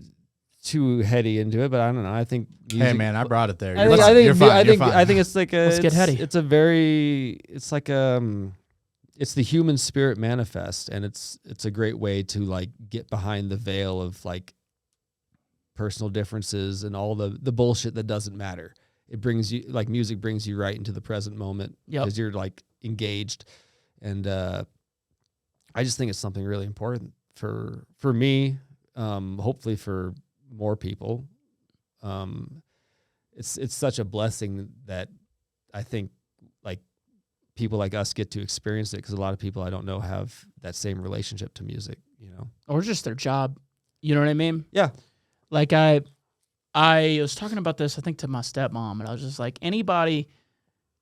[SPEAKER 2] too heady into it, but I don't know. I think music,
[SPEAKER 3] Hey man, I brought it there.
[SPEAKER 2] I
[SPEAKER 3] You're
[SPEAKER 2] think,
[SPEAKER 3] fine.
[SPEAKER 2] I think,
[SPEAKER 3] You're fine.
[SPEAKER 2] I
[SPEAKER 3] You're
[SPEAKER 2] think,
[SPEAKER 3] fine.
[SPEAKER 2] I think it's like a,
[SPEAKER 1] Let's get heady.
[SPEAKER 2] It's like it's the human spirit manifest, and it's a great way to like get behind the veil of like personal differences and all the bullshit that doesn't matter. It brings you, like, music brings you right into the present moment because you're like engaged. And I just think it's something really important for me, hopefully for more people. It's such a blessing that I think like people like us get to experience it, because a lot of people I don't know have that same relationship to music,
[SPEAKER 1] Or just their job. You know what I mean?
[SPEAKER 2] Yeah.
[SPEAKER 1] Like I was talking about this, I think, to my stepmom, and I was just like, anybody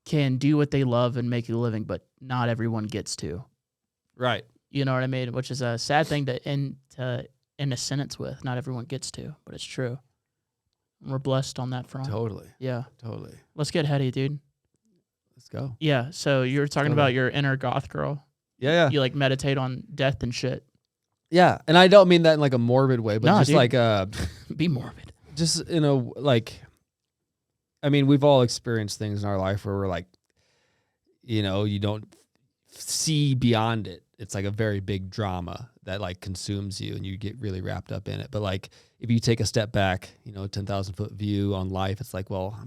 [SPEAKER 1] can do what they love and make a living, but not everyone gets to.
[SPEAKER 2] Right.
[SPEAKER 1] You know what I mean? Which is a sad thing to end a sentence with. Not everyone gets to, but it's true. We're blessed on that front.
[SPEAKER 2] Totally.
[SPEAKER 1] Yeah.
[SPEAKER 2] Totally.
[SPEAKER 1] Let's get heady, dude.
[SPEAKER 2] Let's go.
[SPEAKER 1] Yeah. So you were talking about your inner goth girl.
[SPEAKER 2] Yeah.
[SPEAKER 1] You like meditate on death and shit.
[SPEAKER 2] Yeah. And I don't mean that in like a morbid way, but just
[SPEAKER 1] dude.
[SPEAKER 2] like
[SPEAKER 1] Be morbid.
[SPEAKER 2] just in a, like, I mean, we've all experienced things in our life where we're like, you don't see beyond it. It's like a very big drama that like consumes you and you get really wrapped up in it. But like, if you take a step back, 10,000 foot view on life, it's like, well,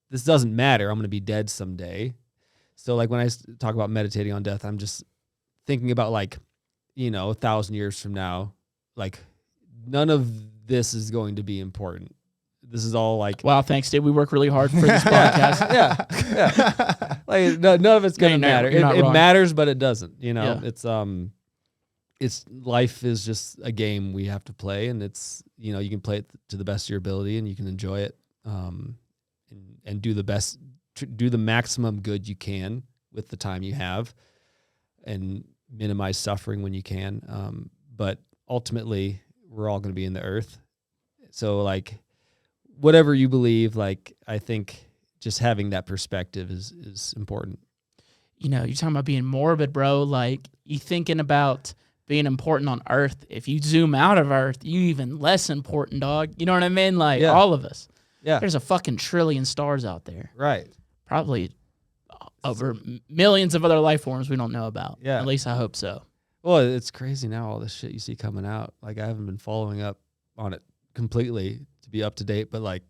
[SPEAKER 2] this doesn't matter. I'm going to be dead someday. So like when I talk about meditating on death, I'm just thinking about like, 1,000 years from now, like none of this is going to be important. This is all like,
[SPEAKER 1] wow, thanks, dude. We work really hard for this podcast.
[SPEAKER 2] yeah. Like none of it's gonna matter. It matters, but it doesn't. It's life is just a game we have to play, and it's you can play it to the best of your ability, and you can enjoy it, and do the best, do the maximum good you can with the time you have, and minimize suffering when you can. But ultimately, we're all going to be in the earth, so like, whatever you believe, like, I think just having that perspective is important.
[SPEAKER 1] You're talking about being morbid, bro. Like, you thinking about being important on Earth. If you zoom out of Earth, you even less important, dog. You know what I mean? Like, all of us.
[SPEAKER 2] Yeah.
[SPEAKER 1] There's a fucking trillion stars out there.
[SPEAKER 2] Right.
[SPEAKER 1] Probably over millions of other life forms we don't know about.
[SPEAKER 2] Yeah.
[SPEAKER 1] At least I hope so.
[SPEAKER 2] Well, it's crazy now, all this shit you see coming out. Like, I haven't been following up on it completely to be up to date, but like,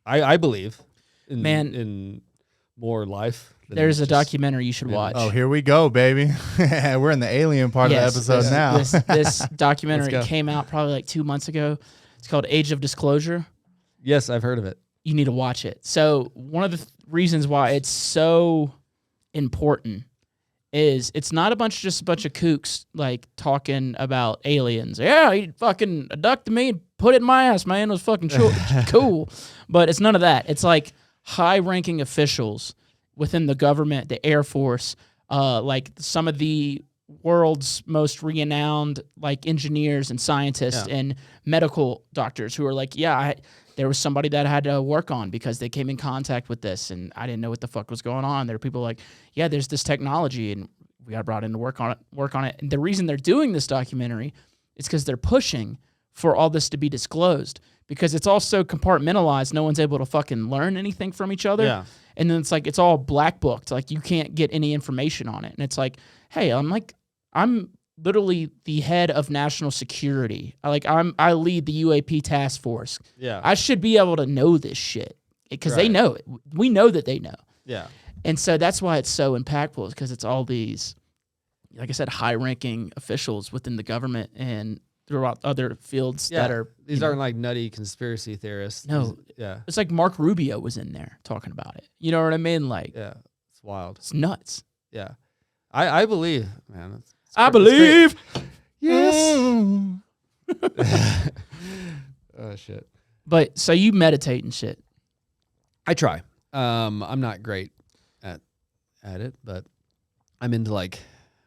[SPEAKER 2] I believe in more life.
[SPEAKER 1] There's a documentary you should watch.
[SPEAKER 3] Oh, here we go, baby. We're in the alien part of the episode now.
[SPEAKER 1] This documentary came out probably like 2 months ago. It's called Age of Disclosure.
[SPEAKER 2] Yes, I've heard of it.
[SPEAKER 1] You need to watch it. So one of the reasons why it's so important is it's not just a bunch of kooks like talking about aliens. Yeah, he fucking abducted me and put it in my ass, man. It was fucking cool. But it's none of that. It's like high-ranking officials within the government, the Air Force, like some of the world's most renowned like engineers and scientists and medical doctors who are like, there was somebody that I had to work on because they came in contact with this and I didn't know what the fuck was going on. There are people like, there's this technology and we got brought in to work on it. And the reason they're doing this documentary is because they're pushing for all this to be disclosed, because it's all so compartmentalized. No one's able to fucking learn anything from each other.
[SPEAKER 2] Yeah.
[SPEAKER 1] And then it's like, it's all black booked. Like, you can't get any information on it. And it's like, hey, I'm literally the head of national security. I lead the UAP task force.
[SPEAKER 2] Yeah.
[SPEAKER 1] I should be able to know this shit because they
[SPEAKER 2] Right.
[SPEAKER 1] know it. We know that they know.
[SPEAKER 2] Yeah.
[SPEAKER 1] And so that's why it's so impactful, is because it's all these, like I said, high-ranking officials within the government and throughout other fields that are.
[SPEAKER 2] These aren't like nutty conspiracy theorists.
[SPEAKER 1] No.
[SPEAKER 2] Yeah.
[SPEAKER 1] It's like Mark Rubio was in there talking about it. You know what I mean? Like,
[SPEAKER 2] Yeah. It's wild.
[SPEAKER 1] it's nuts.
[SPEAKER 2] Yeah. I believe, man.
[SPEAKER 1] I believe.
[SPEAKER 2] Yes. Oh shit.
[SPEAKER 1] But so you meditate and shit.
[SPEAKER 2] I try. I'm not great at it, but I'm into like,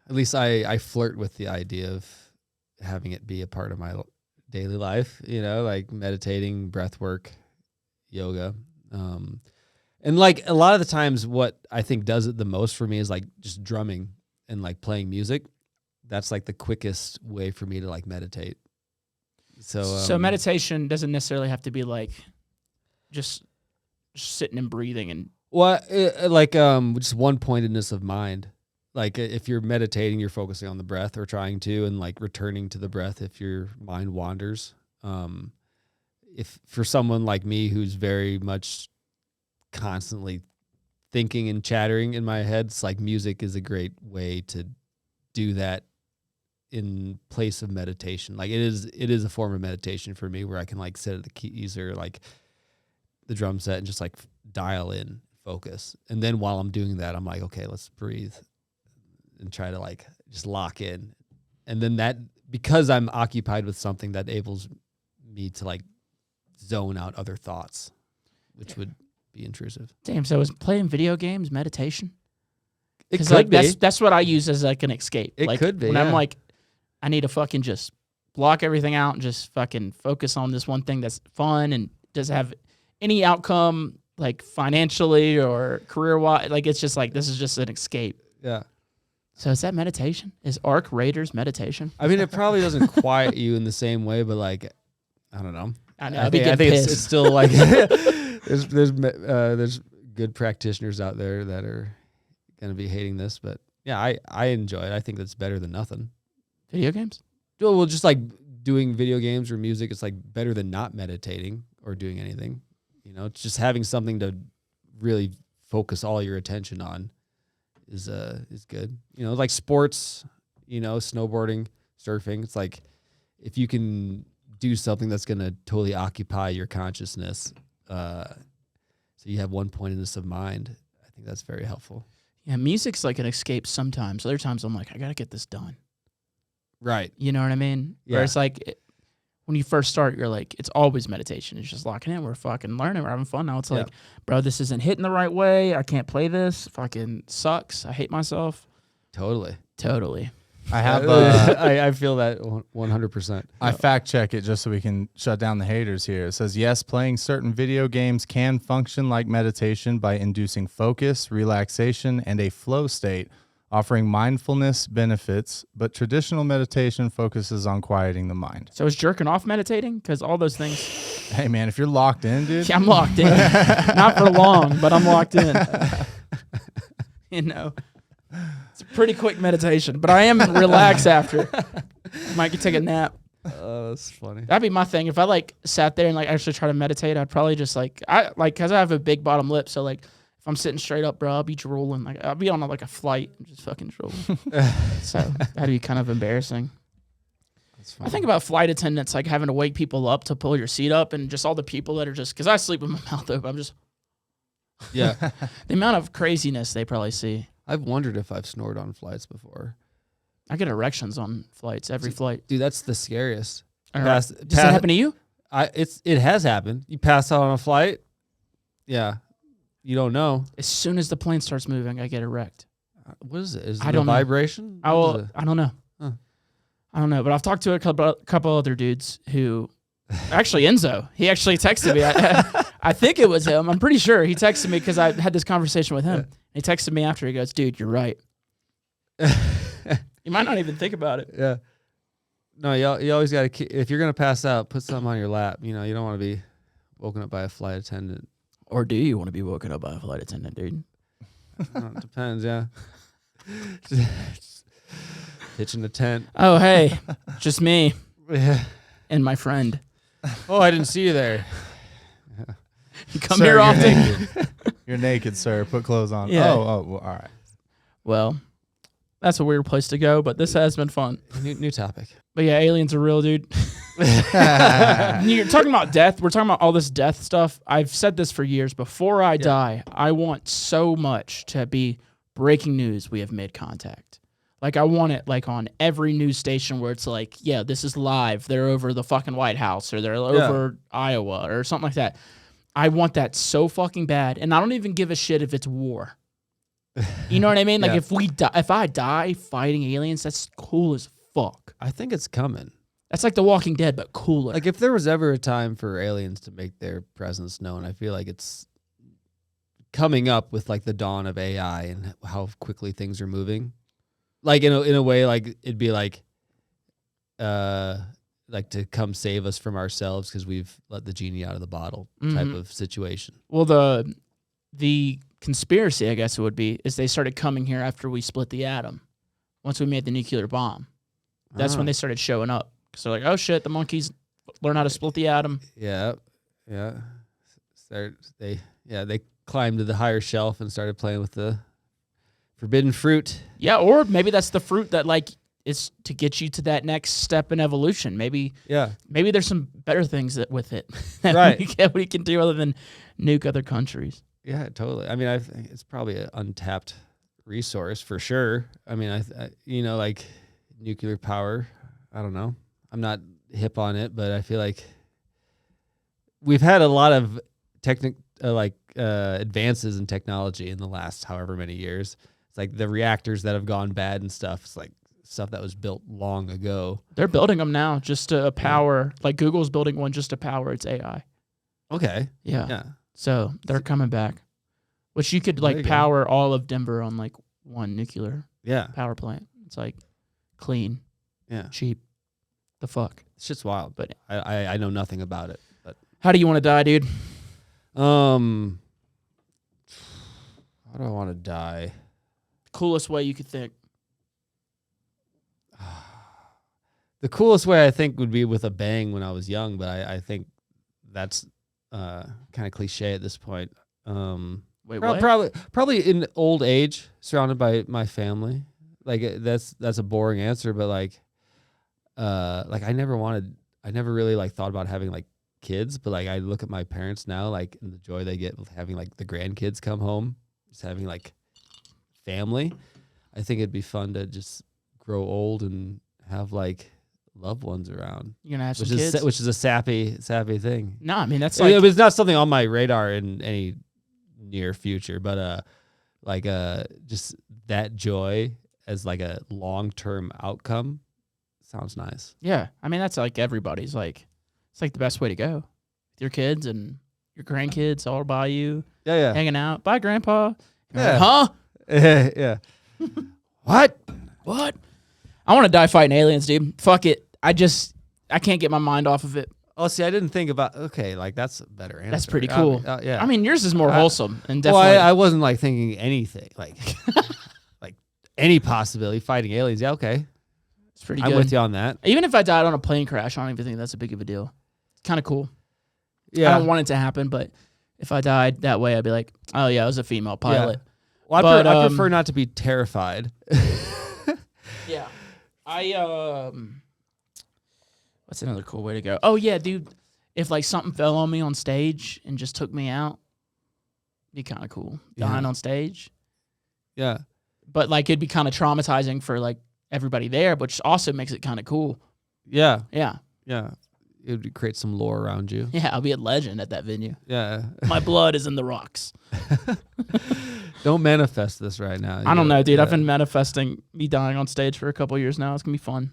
[SPEAKER 2] at least I flirt with the idea of having it be a part of my daily life, you know, like meditating, breath work, yoga. And like a lot of the times what I think does it the most for me is like just drumming and like playing music. That's like the quickest way for me to like meditate. So
[SPEAKER 1] Meditation doesn't necessarily have to be like just sitting and breathing and
[SPEAKER 2] just one pointedness of mind. Like if you're meditating, you're focusing on the breath or trying to, and like returning to the breath if your mind wanders. If for someone like me who's very much constantly thinking and chattering in my head, it's like music is a great way to do that in place of meditation. Like it is a form of meditation for me, where I can like sit at the keys or like the drum set and just like dial in, focus. And then while I'm doing that, I'm like, okay, let's breathe and try to like just lock in. And then that, because I'm occupied with something, that enables me to like zone out other thoughts, which would be intrusive.
[SPEAKER 1] damn. So is playing video games meditation?
[SPEAKER 2] It
[SPEAKER 1] Because
[SPEAKER 2] could
[SPEAKER 1] like
[SPEAKER 2] be.
[SPEAKER 1] that's what I use as like an escape.
[SPEAKER 2] It
[SPEAKER 1] like,
[SPEAKER 2] could be,
[SPEAKER 1] when I'm
[SPEAKER 2] yeah.
[SPEAKER 1] like, I need to fucking just block everything out and just fucking focus on this one thing that's fun and doesn't have any outcome like financially or career wise. Like it's just like, this is just an escape.
[SPEAKER 2] Yeah.
[SPEAKER 1] So is that meditation? Is Ark Raiders meditation?
[SPEAKER 2] I mean, it probably doesn't quiet you in the same way, but like, I don't know.
[SPEAKER 1] I know.
[SPEAKER 2] I
[SPEAKER 1] I'd be
[SPEAKER 2] think
[SPEAKER 1] getting
[SPEAKER 2] it's
[SPEAKER 1] pissed.
[SPEAKER 2] still like there's good practitioners out there that are going to be hating this, but yeah, I enjoy it. I think that's better than nothing.
[SPEAKER 1] Video games?
[SPEAKER 2] Well, just like doing video games or music, it's like better than not meditating or doing anything. You know, it's just having something to really focus all your attention on is good. You know, like sports, you know, snowboarding, surfing. It's like if you can do something that's going to totally occupy your consciousness, so you have one pointedness of mind, I think that's very helpful.
[SPEAKER 1] Yeah, music's like an escape sometimes. Other times I'm like, I got to get this done.
[SPEAKER 2] Right.
[SPEAKER 1] You know what I mean?
[SPEAKER 2] Yeah.
[SPEAKER 1] Where it's like, when you first start, you're like, it's always meditation. It's just locking in. We're fucking learning. We're having fun. Now it's like, bro, this isn't hitting the right way. I can't play this. Fucking sucks. I hate myself.
[SPEAKER 2] Totally.
[SPEAKER 3] I have
[SPEAKER 2] I feel that 100%.
[SPEAKER 3] I fact check it just so we can shut down the haters here. It says, yes, playing certain video games can function like meditation by inducing focus, relaxation, and a flow state, offering mindfulness benefits, but traditional meditation focuses on quieting the mind.
[SPEAKER 1] So is jerking off meditating? Because all those things.
[SPEAKER 3] Hey, man, if you're locked in, dude.
[SPEAKER 1] Yeah, I'm locked in. Not for long, but I'm locked in. You know, it's a pretty quick meditation, but I am relaxed after. Might take a nap.
[SPEAKER 2] That's funny.
[SPEAKER 1] That'd be my thing. If I like sat there and like actually try to meditate, I'd probably just like, because I have a big bottom lip, so like if I'm sitting straight up, bro, I'll be drooling. Like I'll be on like a flight and just fucking drooling. So that'd be kind of embarrassing.
[SPEAKER 2] That's funny.
[SPEAKER 1] I think about flight attendants like having to wake people up to pull your seat up, and just all the people that are just, because I sleep with my mouth open. I'm just,
[SPEAKER 2] Yeah.
[SPEAKER 1] the amount of craziness they probably see.
[SPEAKER 2] I've wondered if I've snored on flights before.
[SPEAKER 1] I get erections on flights, every flight.
[SPEAKER 2] Dude, that's the scariest.
[SPEAKER 1] Does that happen to you?
[SPEAKER 2] It has happened. You pass out on a flight. Yeah. You don't know.
[SPEAKER 1] As soon as the plane starts moving, I get erect.
[SPEAKER 2] What is it? Is it
[SPEAKER 1] I
[SPEAKER 2] a
[SPEAKER 1] don't know.
[SPEAKER 2] vibration?
[SPEAKER 1] I don't know.
[SPEAKER 2] Huh.
[SPEAKER 1] I don't know, but I've talked to a couple other dudes who, actually Enzo, he actually texted me. I think it was him. I'm pretty sure he texted me because I had this conversation with him. He texted me after. He goes, "Dude, you're right." You might not even think about it.
[SPEAKER 2] Yeah. No, you always got to, if you're going to pass out, put something on your lap. You know, you don't want to be woken up by a flight attendant.
[SPEAKER 1] Or do you want to be woken up by a flight attendant, dude?
[SPEAKER 2] It depends, yeah. pitching a tent.
[SPEAKER 1] Oh, hey, just me
[SPEAKER 2] Yeah.
[SPEAKER 1] and my friend.
[SPEAKER 2] Oh, I didn't see you there.
[SPEAKER 1] You come
[SPEAKER 3] Sir,
[SPEAKER 1] here
[SPEAKER 3] you're
[SPEAKER 1] often.
[SPEAKER 3] naked. You're naked, sir. Put clothes on.
[SPEAKER 1] Yeah.
[SPEAKER 3] Oh, well, all right.
[SPEAKER 1] Well, that's a weird place to go, but this has been fun.
[SPEAKER 2] New topic.
[SPEAKER 1] But yeah, aliens are real, dude. You're talking about death. We're talking about all this death stuff. I've said this for years. Before I die, I want so much to be breaking news. We have made contact. Like, I want it like on every news station where it's like, yeah, this is live. They're over the fucking White House or they're over Iowa or something like that. I want that so fucking bad. And I don't even give a shit if it's war. You know what I mean? Like, if I die fighting aliens, that's cool as fuck.
[SPEAKER 2] I think it's coming.
[SPEAKER 1] That's like The Walking Dead, but cooler.
[SPEAKER 2] Like, if there was ever a time for aliens to make their presence known, I feel like it's coming up with like the dawn of AI and how quickly things are moving. Like in a way, like it'd be like to come save us from ourselves because we've let the genie out of the bottle type of situation.
[SPEAKER 1] Well, the conspiracy, I guess it would be, is they started coming here after we split the atom. Once we made the nuclear bomb, that's when they started showing up. Because they're like, oh shit, the monkeys learn how to split the atom.
[SPEAKER 2] Yeah. They climbed to the higher shelf and started playing with the forbidden fruit.
[SPEAKER 1] Yeah, or maybe that's the fruit that like is to get you to that next step in evolution. Maybe there's some better things with it that we can do other than nuke other countries.
[SPEAKER 2] Yeah, totally. I mean, I think it's probably an untapped resource for sure. I mean, I like nuclear power. I don't know. I'm not hip on it, but I feel like we've had a lot of advances in technology in the last however many years. It's like the reactors that have gone bad and stuff. It's like stuff that was built long ago.
[SPEAKER 1] They're building them now just to power. Like Google's building one just to power its AI.
[SPEAKER 2] Okay.
[SPEAKER 1] Yeah. So they're coming back, which you could like power all of Denver on like one nuclear power plant. It's like clean, cheap. The fuck.
[SPEAKER 2] Shit's wild, but I know nothing about it. But
[SPEAKER 1] how do you want to die, dude?
[SPEAKER 2] How do I want to die?
[SPEAKER 1] Coolest way you could think.
[SPEAKER 2] The coolest way I think would be with a bang when I was young, but I think that's kind of cliche at this point.
[SPEAKER 1] Wait, what?
[SPEAKER 2] Probably in old age, surrounded by my family. Like that's a boring answer, but like I never really like thought about having like kids, but like I look at my parents now, like and the joy they get with having like the grandkids come home, just having like family. I think it'd be fun to just grow old and have like loved ones around.
[SPEAKER 1] You're gonna have some kids,
[SPEAKER 2] which is a sappy thing.
[SPEAKER 1] No, I mean that's like
[SPEAKER 2] it was not something on my radar in any near future, but just that joy as like a long-term outcome sounds nice.
[SPEAKER 1] Yeah, I mean that's like everybody's like it's like the best way to go with your kids and your grandkids all by you.
[SPEAKER 2] Yeah.
[SPEAKER 1] Hanging out. Bye, Grandpa.
[SPEAKER 2] Yeah.
[SPEAKER 1] Huh?
[SPEAKER 2] Yeah. What?
[SPEAKER 1] I want to die fighting aliens, dude. Fuck it. I can't get my mind off of it.
[SPEAKER 2] Oh, see, I didn't think about. Okay, like that's a better answer.
[SPEAKER 1] That's pretty cool.
[SPEAKER 2] Yeah.
[SPEAKER 1] I mean, yours is more wholesome and definitely.
[SPEAKER 2] Well, I wasn't like thinking anything like like any possibility fighting aliens. Yeah, okay.
[SPEAKER 1] It's pretty good.
[SPEAKER 2] I'm with you on that.
[SPEAKER 1] Even if I died on a plane crash, I don't even think that's a big of a deal. It's kind of cool.
[SPEAKER 2] Yeah.
[SPEAKER 1] I don't want it to happen, but if I died that way, I'd be like, oh yeah, it was a female pilot.
[SPEAKER 2] Yeah. Well, I prefer not to be terrified.
[SPEAKER 1] Yeah. What's another cool way to go? Oh yeah, dude. If like something fell on me on stage and just took me out, be kind of cool. Dying on stage.
[SPEAKER 2] Yeah.
[SPEAKER 1] But like it'd be kind of traumatizing for like everybody there, which also makes it kind of cool.
[SPEAKER 2] Yeah.
[SPEAKER 1] Yeah.
[SPEAKER 2] Yeah. It would create some lore around you.
[SPEAKER 1] Yeah, I'll be a legend at that venue.
[SPEAKER 2] Yeah.
[SPEAKER 1] My blood is in the rocks.
[SPEAKER 2] Don't manifest this right now.
[SPEAKER 1] I don't know, dude. I've been manifesting me dying on stage for a couple years now. It's going to be fun.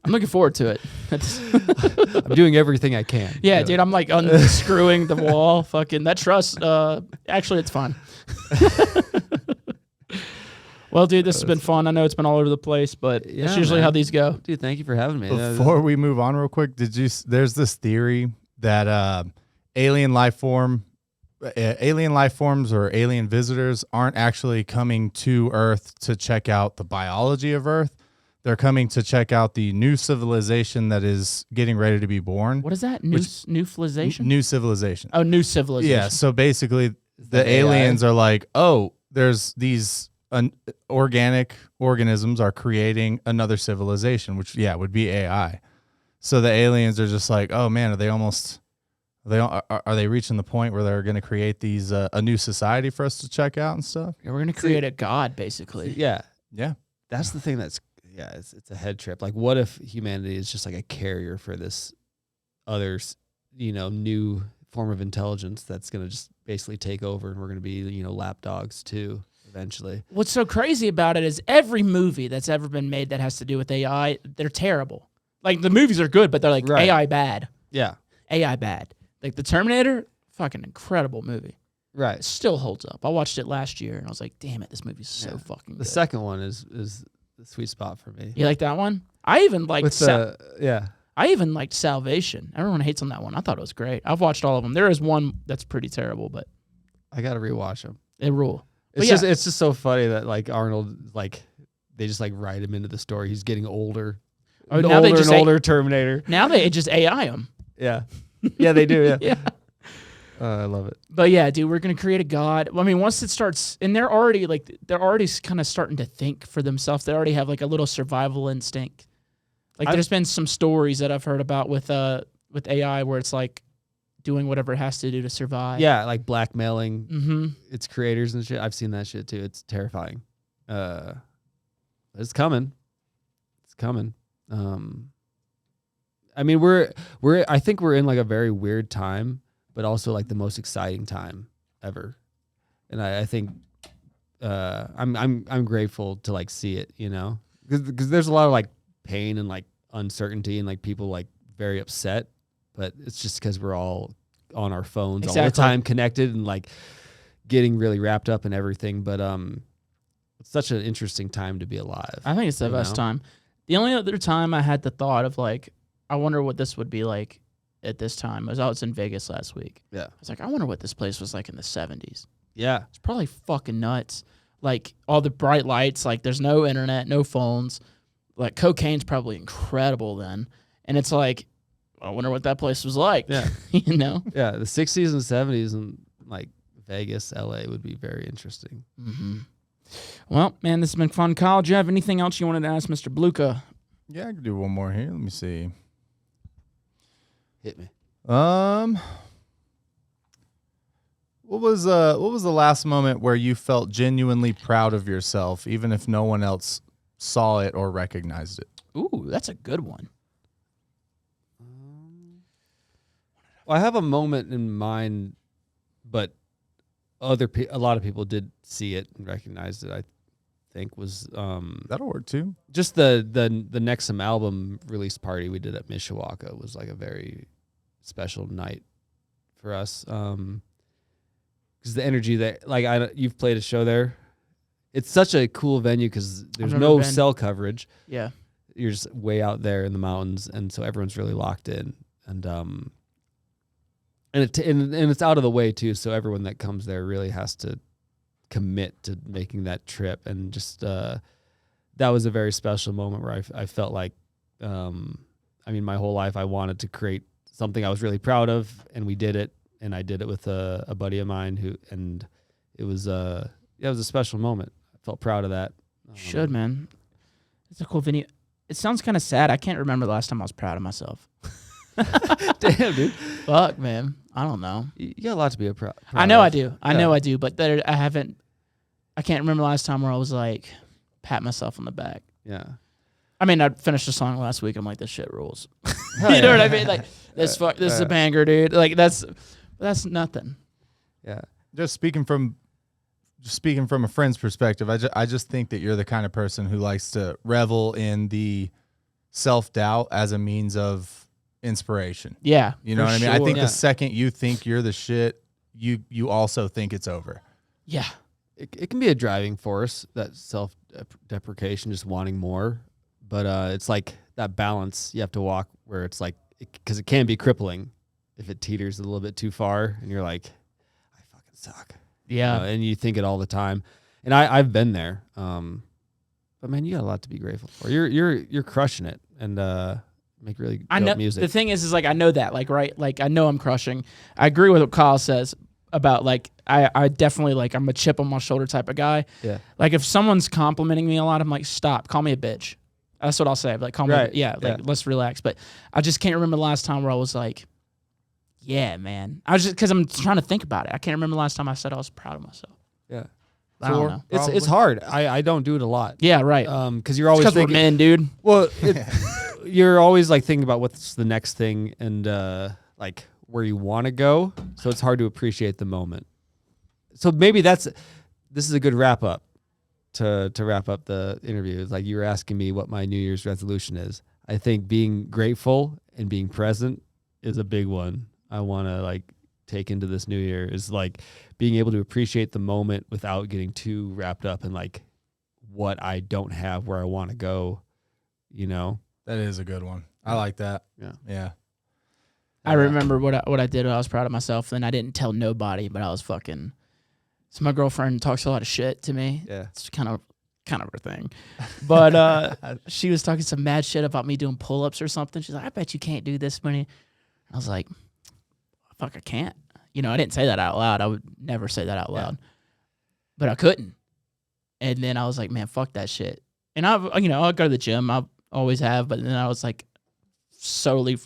[SPEAKER 1] I'm looking forward to it.
[SPEAKER 2] I'm doing everything I can.
[SPEAKER 1] Yeah, really. Dude, I'm like unscrewing the wall. Fucking that truss. Actually, it's fine. Well, dude, this has been fun. I know it's been all over the place, but that's usually how these go.
[SPEAKER 2] Dude, thank you for having me.
[SPEAKER 3] Before we move on real quick, there's this theory that alien life forms or alien visitors aren't actually coming to Earth to check out the biology of Earth, They're coming to check out the new civilization that is getting ready to be born.
[SPEAKER 1] What is that? New civilization?
[SPEAKER 3] New civilization.
[SPEAKER 1] Oh, new civilization.
[SPEAKER 3] Yeah. So basically, the
[SPEAKER 2] that AI?
[SPEAKER 3] aliens are like, oh, there's these organic organisms are creating another civilization, which would be AI. So the aliens are just like, oh man, are they reaching the point where they're going to create these a new society for us to check out and stuff?
[SPEAKER 1] Yeah, we're gonna create a god, basically.
[SPEAKER 2] Yeah.
[SPEAKER 3] Yeah.
[SPEAKER 2] That's the thing it's a head trip. Like, what if humanity is just like a carrier for this other, new form of intelligence that's going to just basically take over, and we're going to be, lapdogs too eventually.
[SPEAKER 1] What's so crazy about it is every movie that's ever been made that has to do with AI, they're terrible. Like, the movies are good, but they're like
[SPEAKER 2] Right.
[SPEAKER 1] AI bad.
[SPEAKER 2] Yeah.
[SPEAKER 1] AI bad. Like the Terminator, fucking incredible movie.
[SPEAKER 2] Right.
[SPEAKER 1] It still holds up. I watched it last year and I was like, damn it, this movie's so fucking
[SPEAKER 2] The
[SPEAKER 1] good.
[SPEAKER 2] second one is the sweet spot for me.
[SPEAKER 1] You like that one? I even liked I even liked Salvation. Everyone hates on that one. I thought it was great. I've watched all of them. There is one that's pretty terrible, but
[SPEAKER 2] I got to rewatch them.
[SPEAKER 1] they rule.
[SPEAKER 2] It's just so funny that like Arnold, like they just like write him into the story. He's getting older.
[SPEAKER 1] Oh, now they just
[SPEAKER 2] older Terminator.
[SPEAKER 1] Now they just AI him.
[SPEAKER 2] Yeah. Yeah, they do. Yeah.
[SPEAKER 1] Yeah.
[SPEAKER 2] I love it.
[SPEAKER 1] But yeah, dude, we're gonna create a god. I mean, once it starts, and they're already kind of starting to think for themselves. They already have like a little survival instinct. Like there's been some stories that I've heard about with AI where it's like doing whatever it has to do to survive.
[SPEAKER 2] Yeah, like blackmailing
[SPEAKER 1] Mm-hmm.
[SPEAKER 2] its creators and shit. I've seen that shit too. It's terrifying. It's coming. It's coming. I mean, I think we're in like a very weird time, but also like the most exciting time ever. And I think I'm grateful to like see it, because there's a lot of like pain and like uncertainty and like people like very upset, but it's just because we're all on our phones all the time, connected and like getting really wrapped up in everything. But it's such an interesting time to be alive.
[SPEAKER 1] I think it's the best time. The only other time I had the thought of like, I wonder what this would be like at this time. I was in Vegas last week.
[SPEAKER 2] Yeah.
[SPEAKER 1] I was like, I wonder what this place was like in the 70s.
[SPEAKER 2] Yeah.
[SPEAKER 1] It's probably fucking nuts. Like all the bright lights, like there's no internet, no phones. Like cocaine's probably incredible then. And it's like, I wonder what that place was like.
[SPEAKER 2] Yeah.
[SPEAKER 1] You know?
[SPEAKER 2] Yeah. The 60s and 70s and like Vegas, LA would be very interesting.
[SPEAKER 1] Mm-hmm. Well, man, this has been fun. Kyle, do you have anything else you wanted to ask Mr. Blookah?
[SPEAKER 3] Yeah, I can do one more here. Let me see.
[SPEAKER 2] Hit me.
[SPEAKER 3] What was the last moment where you felt genuinely proud of yourself, even if no one else saw it or recognized it?
[SPEAKER 1] Ooh, that's a good one.
[SPEAKER 2] Well, I have a moment in mind, but a lot of people did see it and recognized it. I think was
[SPEAKER 3] That'll work too.
[SPEAKER 2] just the Nexum album release party we did at Mishawaka was like a very special night for us. Because the energy that you've played a show there, it's such a cool venue because there's no cell coverage.
[SPEAKER 1] Yeah.
[SPEAKER 2] You're just way out there in the mountains, and so everyone's really locked in, and it's out of the way too. So everyone that comes there really has to commit to making that trip, and just that was a very special moment where I felt like, my whole life I wanted to create something I was really proud of, and we did it, and I did it with a buddy of mine and it was it was a special moment. I felt proud of that.
[SPEAKER 1] Should, man. It's a cool venue. It sounds kind of sad. I can't remember the last time I was proud of myself.
[SPEAKER 2] Damn, dude.
[SPEAKER 1] Fuck, man. I don't know.
[SPEAKER 2] You got a lot to be proud of.
[SPEAKER 1] I know I do. I know I do, but I can't remember the last time where I was like, pat myself on the back.
[SPEAKER 2] Yeah.
[SPEAKER 1] I mean, I finished a song last week. I'm like, this shit rules. You know what I mean? Like, this is a banger, dude. Like, that's nothing.
[SPEAKER 2] Yeah.
[SPEAKER 3] Just speaking from a friend's perspective, I just think that you're the kind of person who likes to revel in the self-doubt as a means of inspiration.
[SPEAKER 1] Yeah.
[SPEAKER 3] You know what I mean? I think
[SPEAKER 2] Yeah.
[SPEAKER 3] the second you think you're the shit, you also think it's over.
[SPEAKER 1] Yeah.
[SPEAKER 2] It can be a driving force, that self-deprecation, just wanting more. But it's like that balance you have to walk where it's like, because it can be crippling if it teeters a little bit too far and you're like, I fucking suck.
[SPEAKER 1] Yeah.
[SPEAKER 2] And you think it all the time. And I've been there. But man, you got a lot to be grateful for. You're crushing it and make really dope
[SPEAKER 1] I know
[SPEAKER 2] music.
[SPEAKER 1] the thing is like I know that like right like I know I'm crushing. I agree with what Kyle says about like I definitely like I'm a chip on my shoulder type of guy.
[SPEAKER 2] Yeah.
[SPEAKER 1] Like if someone's complimenting me a lot, I'm like stop, call me a bitch. That's what I'll say. Like call me,
[SPEAKER 2] Right.
[SPEAKER 1] yeah, like let's relax. But I just can't remember the last time where I was like, yeah, man. I was just because I'm trying to think about it. I can't remember the last time I said I was proud of myself.
[SPEAKER 2] Yeah.
[SPEAKER 1] I don't know.
[SPEAKER 2] It's hard. I don't do it a lot.
[SPEAKER 1] Yeah, right.
[SPEAKER 2] Because you're always
[SPEAKER 1] Because we're
[SPEAKER 2] thinking,
[SPEAKER 1] men, dude.
[SPEAKER 2] well, you're always like thinking about what's the next thing and like where you want to go. So it's hard to appreciate the moment. So maybe this is a good wrap up to wrap up the interview. It's like you were asking me what my New Year's resolution is. I think being grateful and being present is a big one. I want to like take into this new year is like being able to appreciate the moment without getting too wrapped up in like what I don't have, where I want to go, you know?
[SPEAKER 3] That is a good one. I like that.
[SPEAKER 2] Yeah.
[SPEAKER 3] Yeah.
[SPEAKER 1] I remember what I did when I was proud of myself, and I didn't tell nobody, but I was fucking. So my girlfriend talks a lot of shit to me.
[SPEAKER 2] Yeah.
[SPEAKER 1] It's kind of her thing, but she was talking some mad shit about me doing pull-ups or something. She's like, "I bet you can't do this many." I was like, "Fuck, I can't." You know, I didn't say that out loud. I would never say that out loud, but I couldn't. And then I was like, "Man, fuck that shit." And I'll go to the gym. I always have, but then I was like, solely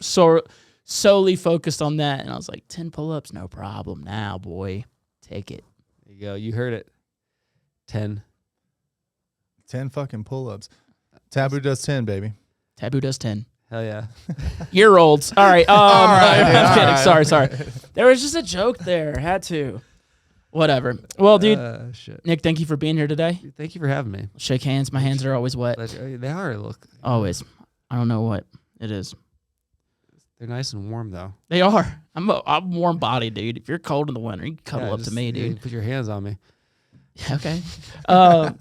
[SPEAKER 1] focused on that, and I was like, 10 pull-ups, no problem. Now, boy, take it.
[SPEAKER 2] There you go. You heard it. 10
[SPEAKER 3] fucking pull-ups. TVBOO does 10, baby.
[SPEAKER 1] TVBOO does 10.
[SPEAKER 2] Hell yeah.
[SPEAKER 1] Year-olds. All right. I'm kidding.
[SPEAKER 3] right.
[SPEAKER 1] Sorry. There was just a joke there. Had to. Whatever. Well, dude,
[SPEAKER 2] Shit.
[SPEAKER 1] Nick, thank you for being here today.
[SPEAKER 2] Thank you for having me.
[SPEAKER 1] Shake hands. My hands are always wet.
[SPEAKER 2] They are. Look.
[SPEAKER 1] Always. I don't know what it is.
[SPEAKER 2] They're nice and warm though.
[SPEAKER 1] They are. I'm warm-bodied, dude. If you're cold in the winter, you can cuddle up to me, dude.
[SPEAKER 2] Put your hands on me.
[SPEAKER 1] Okay. I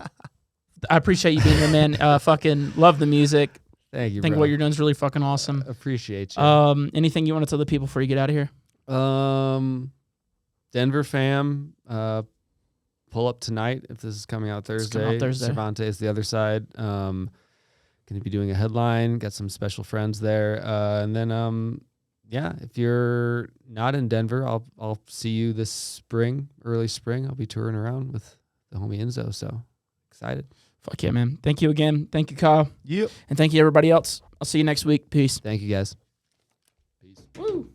[SPEAKER 1] appreciate you being here, man. Fucking love the music.
[SPEAKER 2] Thank you,
[SPEAKER 1] I think
[SPEAKER 2] bro.
[SPEAKER 1] what you're doing is really fucking awesome.
[SPEAKER 2] Appreciate you.
[SPEAKER 1] Anything you want to tell the people before you get out of here?
[SPEAKER 2] Denver fam, pull up tonight if this is coming out Thursday.
[SPEAKER 1] coming out Thursday.
[SPEAKER 2] Cervantes, the other side. Going to be doing a headline. Got some special friends there. And then, if you're not in Denver, I'll see you this spring, early spring. I'll be touring around with the homie Enzo. So excited.
[SPEAKER 1] Fuck yeah, man. Thank you again. Thank you, Kyle.
[SPEAKER 3] Yep.
[SPEAKER 1] And thank you, everybody else. I'll see you next week. Peace.
[SPEAKER 2] Thank you, guys. Peace.
[SPEAKER 1] Woo.